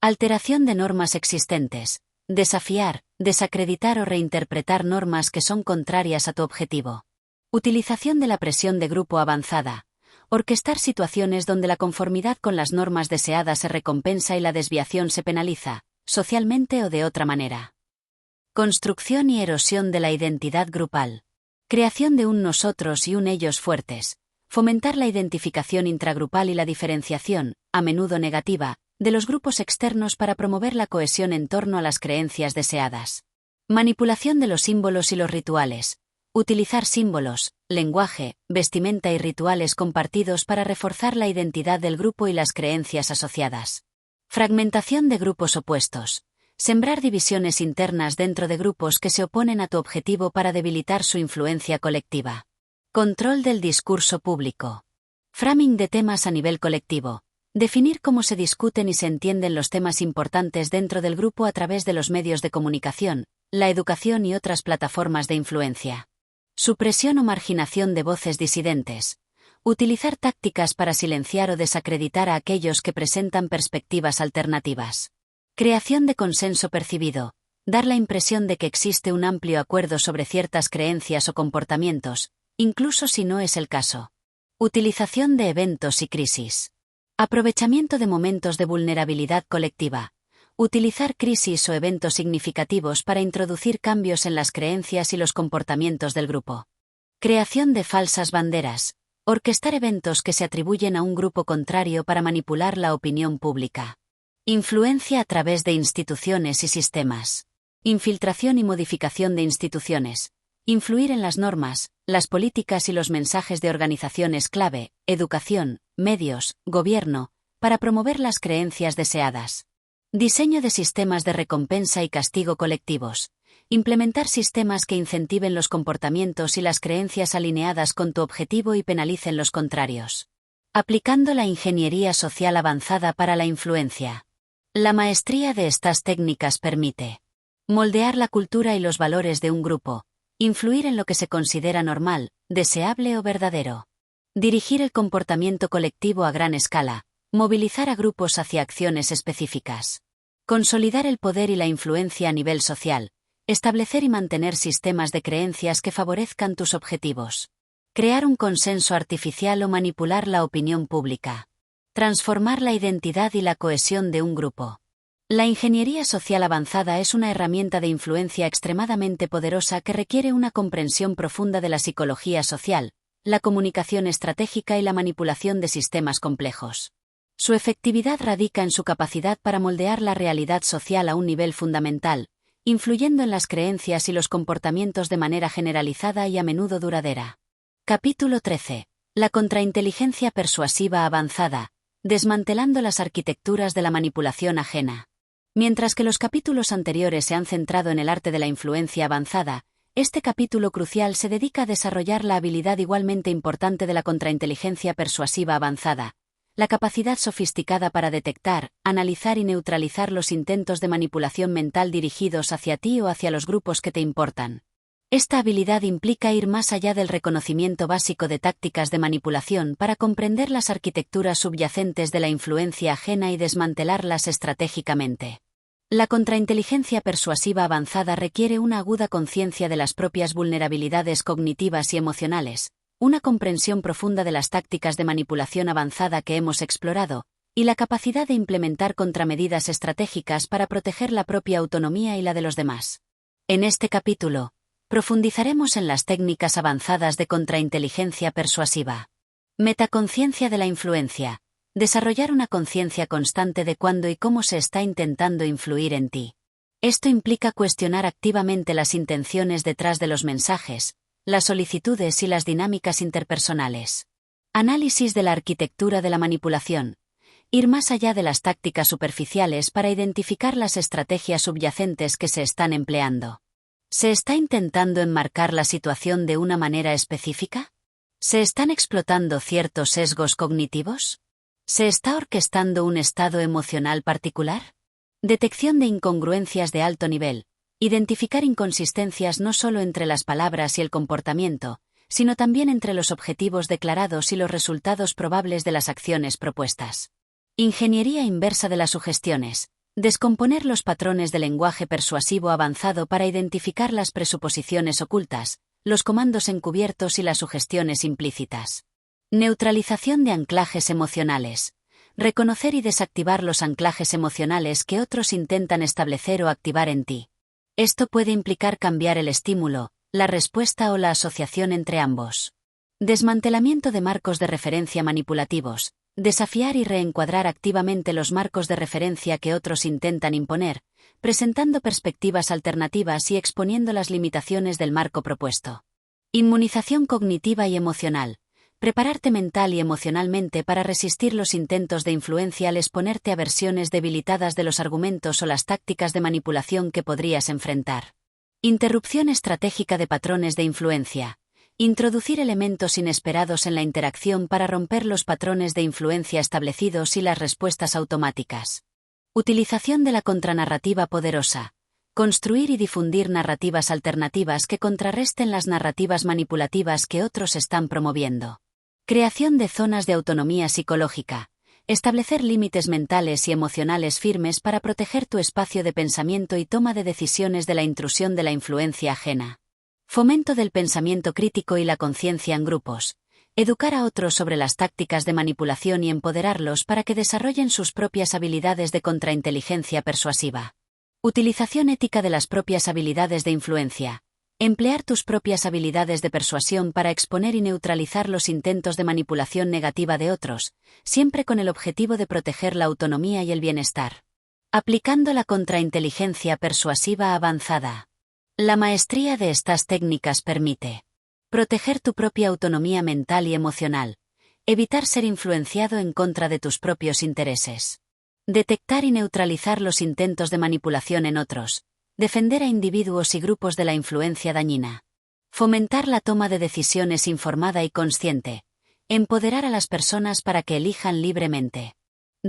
Alteración de normas existentes. Desafiar, desacreditar o reinterpretar normas que son contrarias a tu objetivo. Utilización de la presión de grupo avanzada. Orquestar situaciones donde la conformidad con las normas deseadas se recompensa y la desviación se penaliza, socialmente o de otra manera. Construcción y erosión de la identidad grupal. Creación de un nosotros y un ellos fuertes. Fomentar la identificación intragrupal y la diferenciación, a menudo negativa, de los grupos externos para promover la cohesión en torno a las creencias deseadas. Manipulación de los símbolos y los rituales. Utilizar símbolos, lenguaje, vestimenta y rituales compartidos para reforzar la identidad del grupo y las creencias asociadas. Fragmentación de grupos opuestos. Sembrar divisiones internas dentro de grupos que se oponen a tu objetivo para debilitar su influencia colectiva. Control del discurso público. Framing de temas a nivel colectivo. Definir cómo se discuten y se entienden los temas importantes dentro del grupo a través de los medios de comunicación, la educación y otras plataformas de influencia. Supresión o marginación de voces disidentes. Utilizar tácticas para silenciar o desacreditar a aquellos que presentan perspectivas alternativas. Creación de consenso percibido. Dar la impresión de que existe un amplio acuerdo sobre ciertas creencias o comportamientos, incluso si no es el caso. Utilización de eventos y crisis. Aprovechamiento de momentos de vulnerabilidad colectiva. Utilizar crisis o eventos significativos para introducir cambios en las creencias y los comportamientos del grupo. Creación de falsas banderas. Orquestar eventos que se atribuyen a un grupo contrario para manipular la opinión pública. Influencia a través de instituciones y sistemas. Infiltración y modificación de instituciones. Influir en las normas, las políticas y los mensajes de organizaciones clave, educación, medios, gobierno, para promover las creencias deseadas. Diseño de sistemas de recompensa y castigo colectivos. Implementar sistemas que incentiven los comportamientos y las creencias alineadas con tu objetivo y penalicen los contrarios. Aplicando la ingeniería social avanzada para la influencia. La maestría de estas técnicas permite moldear la cultura y los valores de un grupo, influir en lo que se considera normal, deseable o verdadero, dirigir el comportamiento colectivo a gran escala, movilizar a grupos hacia acciones específicas, consolidar el poder y la influencia a nivel social, establecer y mantener sistemas de creencias que favorezcan tus objetivos, crear un consenso artificial o manipular la opinión pública, transformar la identidad y la cohesión de un grupo. La ingeniería social avanzada es una herramienta de influencia extremadamente poderosa que requiere una comprensión profunda de la psicología social, la comunicación estratégica y la manipulación de sistemas complejos. Su efectividad radica en su capacidad para moldear la realidad social a un nivel fundamental, influyendo en las creencias y los comportamientos de manera generalizada y a menudo duradera. Capítulo 13. La contrainteligencia persuasiva avanzada, desmantelando las arquitecturas de la manipulación ajena. Mientras que los capítulos anteriores se han centrado en el arte de la influencia avanzada, este capítulo crucial se dedica a desarrollar la habilidad igualmente importante de la contrainteligencia persuasiva avanzada, la capacidad sofisticada para detectar, analizar y neutralizar los intentos de manipulación mental dirigidos hacia ti o hacia los grupos que te importan. Esta habilidad implica ir más allá del reconocimiento básico de tácticas de manipulación para comprender las arquitecturas subyacentes de la influencia ajena y desmantelarlas estratégicamente. La contrainteligencia persuasiva avanzada requiere una aguda conciencia de las propias vulnerabilidades cognitivas y emocionales, una comprensión profunda de las tácticas de manipulación avanzada que hemos explorado, y la capacidad de implementar contramedidas estratégicas para proteger la propia autonomía y la de los demás. En este capítulo, profundizaremos en las técnicas avanzadas de contrainteligencia persuasiva. Metaconciencia de la influencia. Desarrollar una conciencia constante de cuándo y cómo se está intentando influir en ti. Esto implica cuestionar activamente las intenciones detrás de los mensajes, las solicitudes y las dinámicas interpersonales. Análisis de la arquitectura de la manipulación. Ir más allá de las tácticas superficiales para identificar las estrategias subyacentes que se están empleando. ¿Se está intentando enmarcar la situación de una manera específica? ¿Se están explotando ciertos sesgos cognitivos? ¿Se está orquestando un estado emocional particular? Detección de incongruencias de alto nivel. Identificar inconsistencias no solo entre las palabras y el comportamiento, sino también entre los objetivos declarados y los resultados probables de las acciones propuestas. Ingeniería inversa de las sugestiones. Descomponer los patrones de lenguaje persuasivo avanzado para identificar las presuposiciones ocultas, los comandos encubiertos y las sugestiones implícitas. Neutralización de anclajes emocionales. Reconocer y desactivar los anclajes emocionales que otros intentan establecer o activar en ti. Esto puede implicar cambiar el estímulo, la respuesta o la asociación entre ambos. Desmantelamiento de marcos de referencia manipulativos. Desafiar y reencuadrar activamente los marcos de referencia que otros intentan imponer, presentando perspectivas alternativas y exponiendo las limitaciones del marco propuesto. Inmunización cognitiva y emocional. Prepararte mental y emocionalmente para resistir los intentos de influencia al exponerte a versiones debilitadas de los argumentos o las tácticas de manipulación que podrías enfrentar. Interrupción estratégica de patrones de influencia. Introducir elementos inesperados en la interacción para romper los patrones de influencia establecidos y las respuestas automáticas. Utilización de la contranarrativa poderosa. Construir y difundir narrativas alternativas que contrarresten las narrativas manipulativas que otros están promoviendo. Creación de zonas de autonomía psicológica. Establecer límites mentales y emocionales firmes para proteger tu espacio de pensamiento y toma de decisiones de la intrusión de la influencia ajena. Fomento del pensamiento crítico y la conciencia en grupos. Educar a otros sobre las tácticas de manipulación y empoderarlos para que desarrollen sus propias habilidades de contrainteligencia persuasiva. Utilización ética de las propias habilidades de influencia. Emplear tus propias habilidades de persuasión para exponer y neutralizar los intentos de manipulación negativa de otros, siempre con el objetivo de proteger la autonomía y el bienestar. Aplicando la contrainteligencia persuasiva avanzada. La maestría de estas técnicas permite proteger tu propia autonomía mental y emocional, evitar ser influenciado en contra de tus propios intereses, detectar y neutralizar los intentos de manipulación en otros, defender a individuos y grupos de la influencia dañina, fomentar la toma de decisiones informada y consciente, empoderar a las personas para que elijan libremente,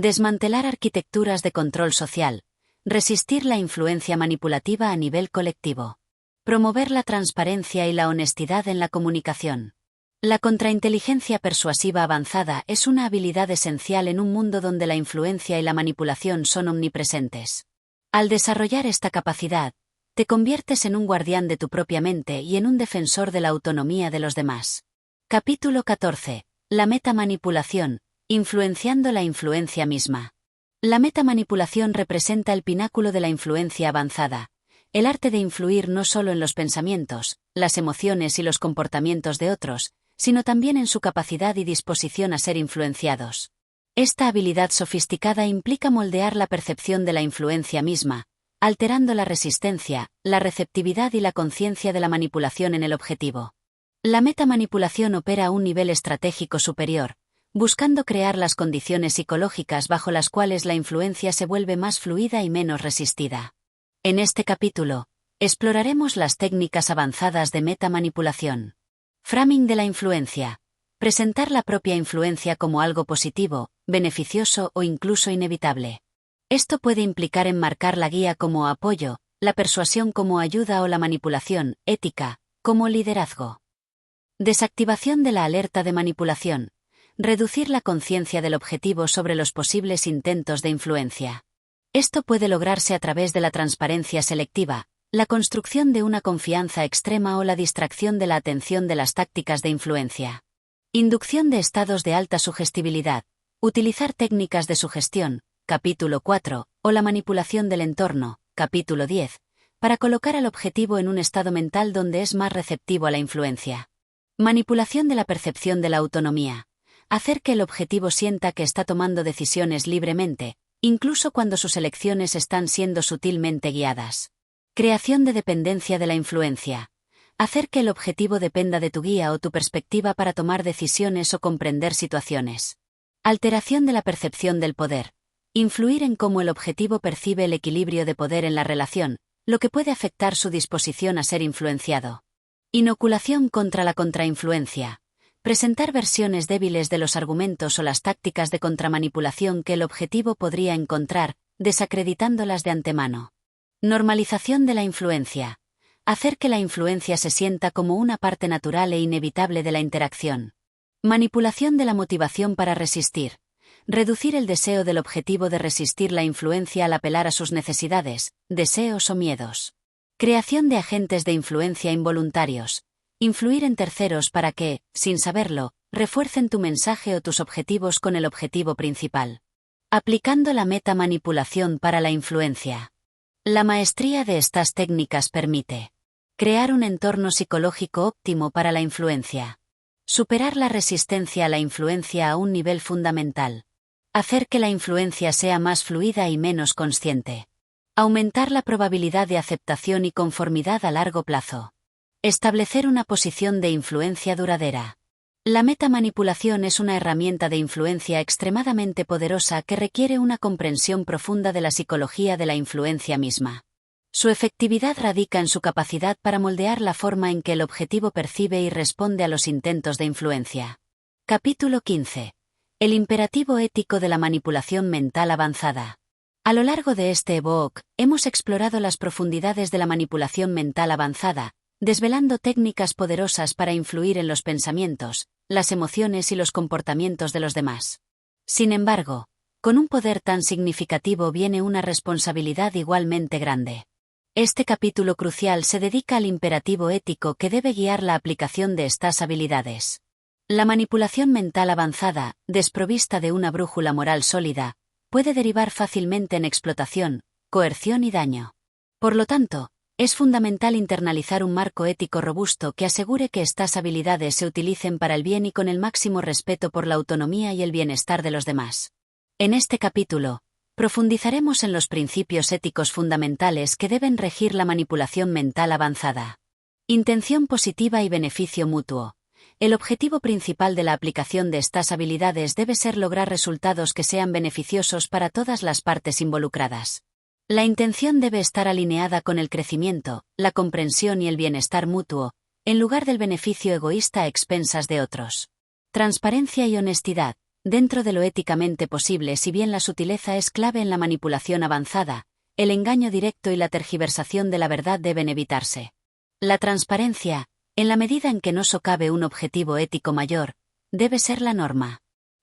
desmantelar arquitecturas de control social, resistir la influencia manipulativa a nivel colectivo, promover la transparencia y la honestidad en la comunicación. La contrainteligencia persuasiva avanzada es una habilidad esencial en un mundo donde la influencia y la manipulación son omnipresentes. Al desarrollar esta capacidad, te conviertes en un guardián de tu propia mente y en un defensor de la autonomía de los demás. Capítulo 14. La metamanipulación, influenciando la influencia misma. La metamanipulación representa el pináculo de la influencia avanzada, el arte de influir no solo en los pensamientos, las emociones y los comportamientos de otros, sino también en su capacidad y disposición a ser influenciados. Esta habilidad sofisticada implica moldear la percepción de la influencia misma, alterando la resistencia, la receptividad y la conciencia de la manipulación en el objetivo. La metamanipulación opera a un nivel estratégico superior, buscando crear las condiciones psicológicas bajo las cuales la influencia se vuelve más fluida y menos resistida. En este capítulo, exploraremos las técnicas avanzadas de metamanipulación. Framing de la influencia. Presentar la propia influencia como algo positivo, beneficioso o incluso inevitable. Esto puede implicar enmarcar la guía como apoyo, la persuasión como ayuda o la manipulación, ética, como liderazgo. Desactivación de la alerta de manipulación. Reducir la conciencia del objetivo sobre los posibles intentos de influencia. Esto puede lograrse a través de la transparencia selectiva, la construcción de una confianza extrema o la distracción de la atención de las tácticas de influencia. Inducción de estados de alta sugestibilidad. Utilizar técnicas de sugestión, capítulo 4, o la manipulación del entorno, capítulo 10, para colocar al objetivo en un estado mental donde es más receptivo a la influencia. Manipulación de la percepción de la autonomía. Hacer que el objetivo sienta que está tomando decisiones libremente, incluso cuando sus elecciones están siendo sutilmente guiadas. Creación de dependencia de la influencia. Hacer que el objetivo dependa de tu guía o tu perspectiva para tomar decisiones o comprender situaciones. Alteración de la percepción del poder. Influir en cómo el objetivo percibe el equilibrio de poder en la relación, lo que puede afectar su disposición a ser influenciado. Inoculación contra la contrainfluencia. Presentar versiones débiles de los argumentos o las tácticas de contramanipulación que el objetivo podría encontrar, desacreditándolas de antemano. Normalización de la influencia. Hacer que la influencia se sienta como una parte natural e inevitable de la interacción. Manipulación de la motivación para resistir. Reducir el deseo del objetivo de resistir la influencia al apelar a sus necesidades, deseos o miedos. Creación de agentes de influencia involuntarios. Influir en terceros para que, sin saberlo, refuercen tu mensaje o tus objetivos con el objetivo principal. Aplicando la metamanipulación para la influencia. La maestría de estas técnicas permite crear un entorno psicológico óptimo para la influencia. Superar la resistencia a la influencia a un nivel fundamental. Hacer que la influencia sea más fluida y menos consciente. Aumentar la probabilidad de aceptación y conformidad a largo plazo. Establecer una posición de influencia duradera. La metamanipulación es una herramienta de influencia extremadamente poderosa que requiere una comprensión profunda de la psicología de la influencia misma. Su efectividad radica en su capacidad para moldear la forma en que el objetivo percibe y responde a los intentos de influencia. Capítulo 15. El imperativo ético de la manipulación mental avanzada. A lo largo de este ebook, hemos explorado las profundidades de la manipulación mental avanzada, desvelando técnicas poderosas para influir en los pensamientos, las emociones y los comportamientos de los demás. Sin embargo, con un poder tan significativo viene una responsabilidad igualmente grande. Este capítulo crucial se dedica al imperativo ético que debe guiar la aplicación de estas habilidades. La manipulación mental avanzada, desprovista de una brújula moral sólida, puede derivar fácilmente en explotación, coerción y daño. Por lo tanto, es fundamental internalizar un marco ético robusto que asegure que estas habilidades se utilicen para el bien y con el máximo respeto por la autonomía y el bienestar de los demás. En este capítulo, profundizaremos en los principios éticos fundamentales que deben regir la manipulación mental avanzada. Intención positiva y beneficio mutuo. El objetivo principal de la aplicación de estas habilidades debe ser lograr resultados que sean beneficiosos para todas las partes involucradas. La intención debe estar alineada con el crecimiento, la comprensión y el bienestar mutuo, en lugar del beneficio egoísta a expensas de otros. Transparencia y honestidad. dentro de lo éticamente posible. Si bien la sutileza es clave en la manipulación avanzada, el engaño directo y la tergiversación de la verdad deben evitarse. La transparencia, en la medida en que no socave un objetivo ético mayor, debe ser la norma.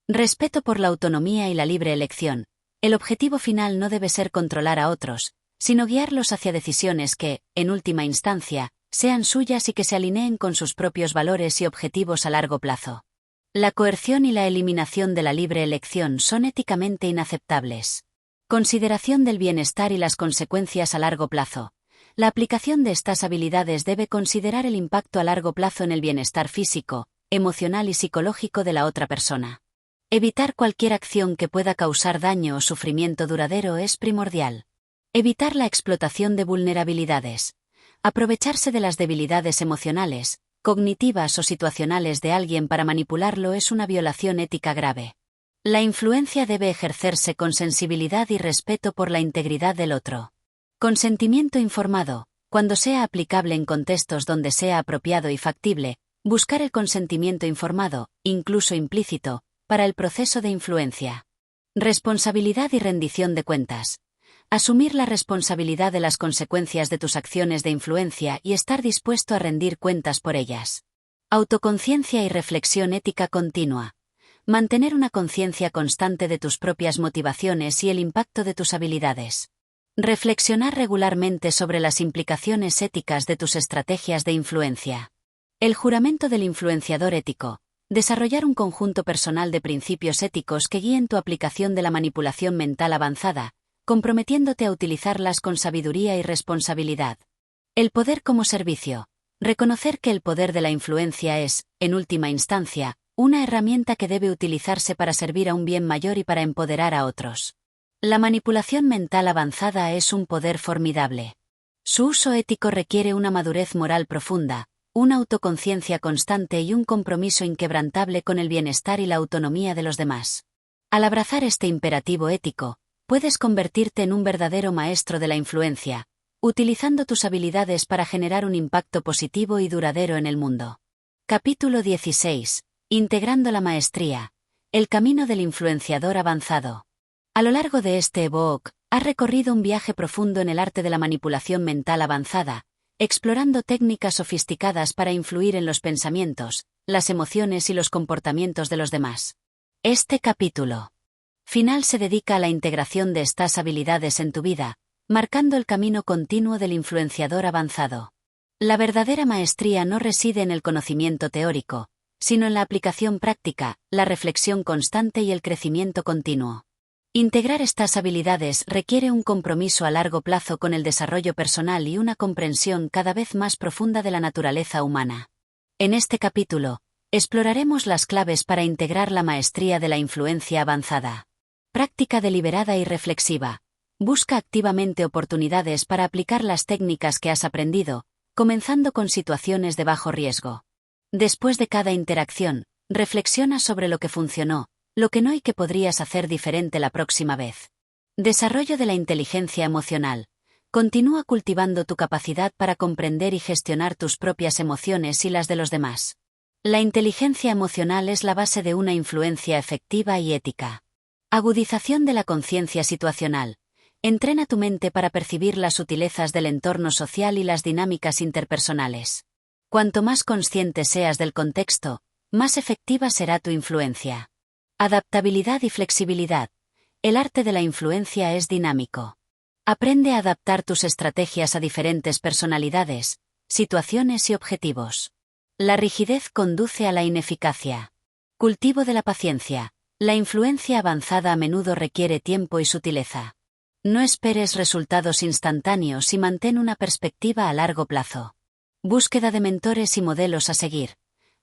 Respeto por la autonomía y la libre elección. El objetivo final no debe ser controlar a otros, sino guiarlos hacia decisiones que, en última instancia, sean suyas y que se alineen con sus propios valores y objetivos a largo plazo. La coerción y la eliminación de la libre elección son éticamente inaceptables. Consideración del bienestar y las consecuencias a largo plazo. La aplicación de estas habilidades debe considerar el impacto a largo plazo en el bienestar físico, emocional y psicológico de la otra persona. Evitar cualquier acción que pueda causar daño o sufrimiento duradero es primordial. Evitar la explotación de vulnerabilidades. Aprovecharse de las debilidades emocionales, cognitivas o situacionales de alguien para manipularlo es una violación ética grave. La influencia debe ejercerse con sensibilidad y respeto por la integridad del otro. Consentimiento informado. Cuando sea aplicable en contextos donde sea apropiado y factible, buscar el consentimiento informado, incluso implícito, para el proceso de influencia. Responsabilidad y rendición de cuentas. Asumir la responsabilidad de las consecuencias de tus acciones de influencia y estar dispuesto a rendir cuentas por ellas. Autoconciencia y reflexión ética continua. Mantener una conciencia constante de tus propias motivaciones y el impacto de tus habilidades. Reflexionar regularmente sobre las implicaciones éticas de tus estrategias de influencia. El juramento del influenciador ético. Desarrollar un conjunto personal de principios éticos que guíen tu aplicación de la manipulación mental avanzada, comprometiéndote a utilizarlas con sabiduría y responsabilidad. El poder como servicio. Reconocer que el poder de la influencia es, en última instancia, una herramienta que debe utilizarse para servir a un bien mayor y para empoderar a otros. La manipulación mental avanzada es un poder formidable. Su uso ético requiere una madurez moral profunda, una autoconciencia constante y un compromiso inquebrantable con el bienestar y la autonomía de los demás. Al abrazar este imperativo ético, puedes convertirte en un verdadero maestro de la influencia, utilizando tus habilidades para generar un impacto positivo y duradero en el mundo. Capítulo 16. Integrando la maestría. El camino del influenciador avanzado. A lo largo de este ebook, has recorrido un viaje profundo en el arte de la manipulación mental avanzada, explorando técnicas sofisticadas para influir en los pensamientos, las emociones y los comportamientos de los demás. Este capítulo final se dedica a la integración de estas habilidades en tu vida, marcando el camino continuo del influenciador avanzado. La verdadera maestría no reside en el conocimiento teórico, sino en la aplicación práctica, la reflexión constante y el crecimiento continuo. Integrar estas habilidades requiere un compromiso a largo plazo con el desarrollo personal y una comprensión cada vez más profunda de la naturaleza humana. En este capítulo, exploraremos las claves para integrar la maestría de la influencia avanzada. Práctica deliberada y reflexiva. Busca activamente oportunidades para aplicar las técnicas que has aprendido, comenzando con situaciones de bajo riesgo. Después de cada interacción, reflexiona sobre lo que funcionó, lo que no y qué podrías hacer diferente la próxima vez. Desarrollo de la inteligencia emocional. Continúa cultivando tu capacidad para comprender y gestionar tus propias emociones y las de los demás. La inteligencia emocional es la base de una influencia efectiva y ética. Agudización de la conciencia situacional. Entrena tu mente para percibir las sutilezas del entorno social y las dinámicas interpersonales. Cuanto más consciente seas del contexto, más efectiva será tu influencia. Adaptabilidad y flexibilidad. El arte de la influencia es dinámico. Aprende a adaptar tus estrategias a diferentes personalidades, situaciones y objetivos. La rigidez conduce a la ineficacia. Cultivo de la paciencia. La influencia avanzada a menudo requiere tiempo y sutileza. No esperes resultados instantáneos y mantén una perspectiva a largo plazo. Búsqueda de mentores y modelos a seguir.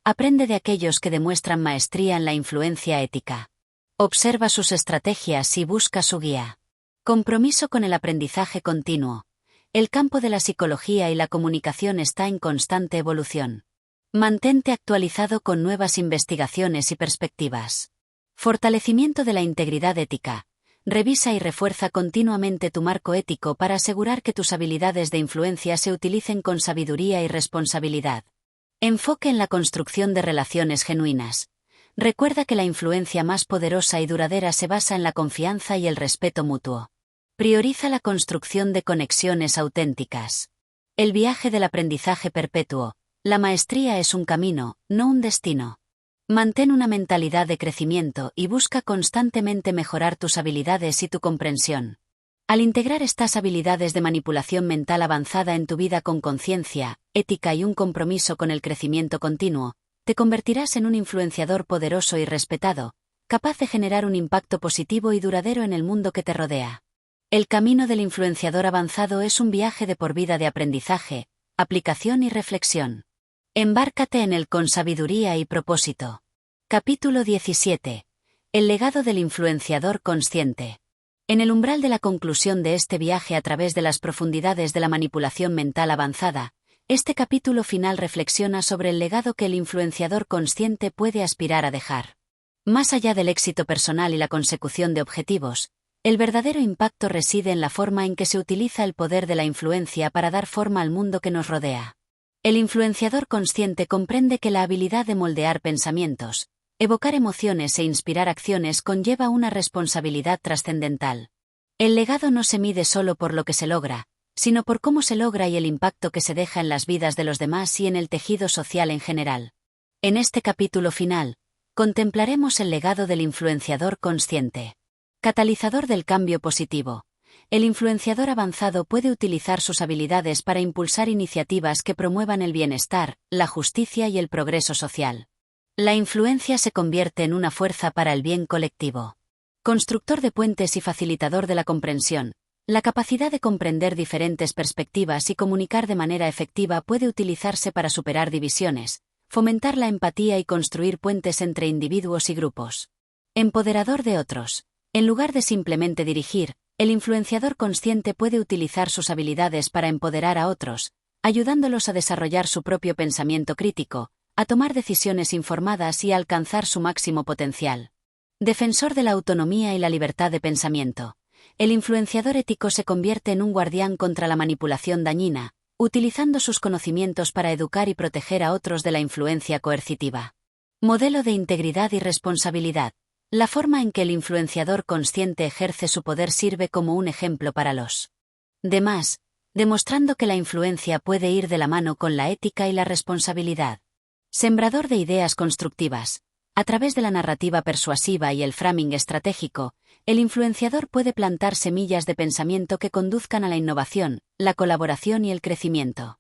Aprende de aquellos que demuestran maestría en la influencia ética. Observa sus estrategias y busca su guía. Compromiso con el aprendizaje continuo. El campo de la psicología y la comunicación está en constante evolución. Mantente actualizado con nuevas investigaciones y perspectivas. Fortalecimiento de la integridad ética. Revisa y refuerza continuamente tu marco ético para asegurar que tus habilidades de influencia se utilicen con sabiduría y responsabilidad. Enfoque en la construcción de relaciones genuinas. Recuerda que la influencia más poderosa y duradera se basa en la confianza y el respeto mutuo. Prioriza la construcción de conexiones auténticas. El viaje del aprendizaje perpetuo. La maestría es un camino, no un destino. Mantén una mentalidad de crecimiento y busca constantemente mejorar tus habilidades y tu comprensión. Al integrar estas habilidades de manipulación mental avanzada en tu vida con conciencia, ética y un compromiso con el crecimiento continuo, te convertirás en un influenciador poderoso y respetado, capaz de generar un impacto positivo y duradero en el mundo que te rodea. El camino del influenciador avanzado es un viaje de por vida de aprendizaje, aplicación y reflexión. Embárcate en él con sabiduría y propósito. Capítulo 17. El legado del influenciador consciente. En el umbral de la conclusión de este viaje a través de las profundidades de la manipulación mental avanzada, este capítulo final reflexiona sobre el legado que el influenciador consciente puede aspirar a dejar. Más allá del éxito personal y la consecución de objetivos, el verdadero impacto reside en la forma en que se utiliza el poder de la influencia para dar forma al mundo que nos rodea. El influenciador consciente comprende que la habilidad de moldear pensamientos, evocar emociones e inspirar acciones conlleva una responsabilidad trascendental. El legado no se mide solo por lo que se logra, sino por cómo se logra y el impacto que se deja en las vidas de los demás y en el tejido social en general. En este capítulo final, contemplaremos el legado del influenciador consciente. Catalizador del cambio positivo. El influenciador avanzado puede utilizar sus habilidades para impulsar iniciativas que promuevan el bienestar, la justicia y el progreso social. La influencia se convierte en una fuerza para el bien colectivo. Constructor de puentes y facilitador de la comprensión. La capacidad de comprender diferentes perspectivas y comunicar de manera efectiva puede utilizarse para superar divisiones, fomentar la empatía y construir puentes entre individuos y grupos. Empoderador de otros. En lugar de simplemente dirigir, el influenciador consciente puede utilizar sus habilidades para empoderar a otros, ayudándolos a desarrollar su propio pensamiento crítico, a tomar decisiones informadas y a alcanzar su máximo potencial. Defensor de la autonomía y la libertad de pensamiento. El influenciador ético se convierte en un guardián contra la manipulación dañina, utilizando sus conocimientos para educar y proteger a otros de la influencia coercitiva. Modelo de integridad y responsabilidad. La forma en que el influenciador consciente ejerce su poder sirve como un ejemplo para los demás, demostrando que la influencia puede ir de la mano con la ética y la responsabilidad. Sembrador de ideas constructivas. A través de la narrativa persuasiva y el framing estratégico, el influenciador puede plantar semillas de pensamiento que conduzcan a la innovación, la colaboración y el crecimiento.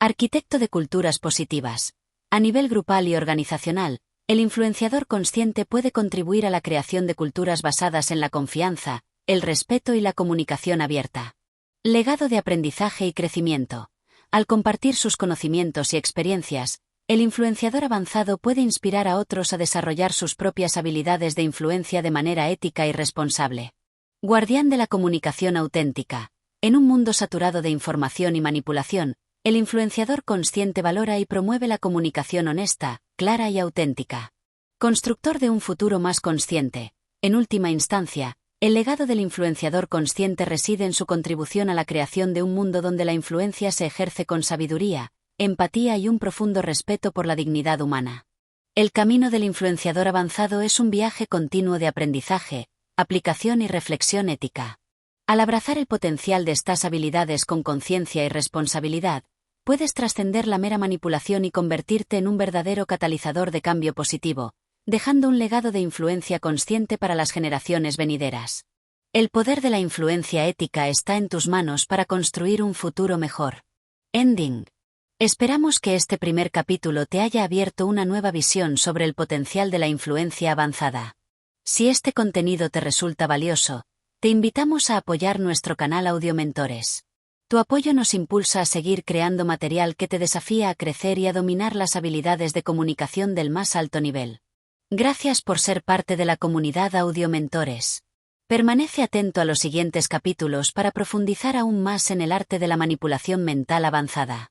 Arquitecto de culturas positivas. A nivel grupal y organizacional, el influenciador consciente puede contribuir a la creación de culturas basadas en la confianza, el respeto y la comunicación abierta. Legado de aprendizaje y crecimiento. Al compartir sus conocimientos y experiencias, el influenciador avanzado puede inspirar a otros a desarrollar sus propias habilidades de influencia de manera ética y responsable. Guardián de la comunicación auténtica. En un mundo saturado de información y manipulación, el influenciador consciente valora y promueve la comunicación honesta, clara y auténtica. Constructor de un futuro más consciente. En última instancia, el legado del influenciador consciente reside en su contribución a la creación de un mundo donde la influencia se ejerce con sabiduría, empatía y un profundo respeto por la dignidad humana. El camino del influenciador avanzado es un viaje continuo de aprendizaje, aplicación y reflexión ética. Al abrazar el potencial de estas habilidades con conciencia y responsabilidad, puedes trascender la mera manipulación y convertirte en un verdadero catalizador de cambio positivo, dejando un legado de influencia consciente para las generaciones venideras. El poder de la influencia ética está en tus manos para construir un futuro mejor. Ending. Esperamos que este primer capítulo te haya abierto una nueva visión sobre el potencial de la influencia avanzada. Si este contenido te resulta valioso, te invitamos a apoyar nuestro canal Audiomentores. Tu apoyo nos impulsa a seguir creando material que te desafía a crecer y a dominar las habilidades de comunicación del más alto nivel. Gracias por ser parte de la comunidad Audiomentores. Permanece atento a los siguientes capítulos para profundizar aún más en el arte de la manipulación mental avanzada.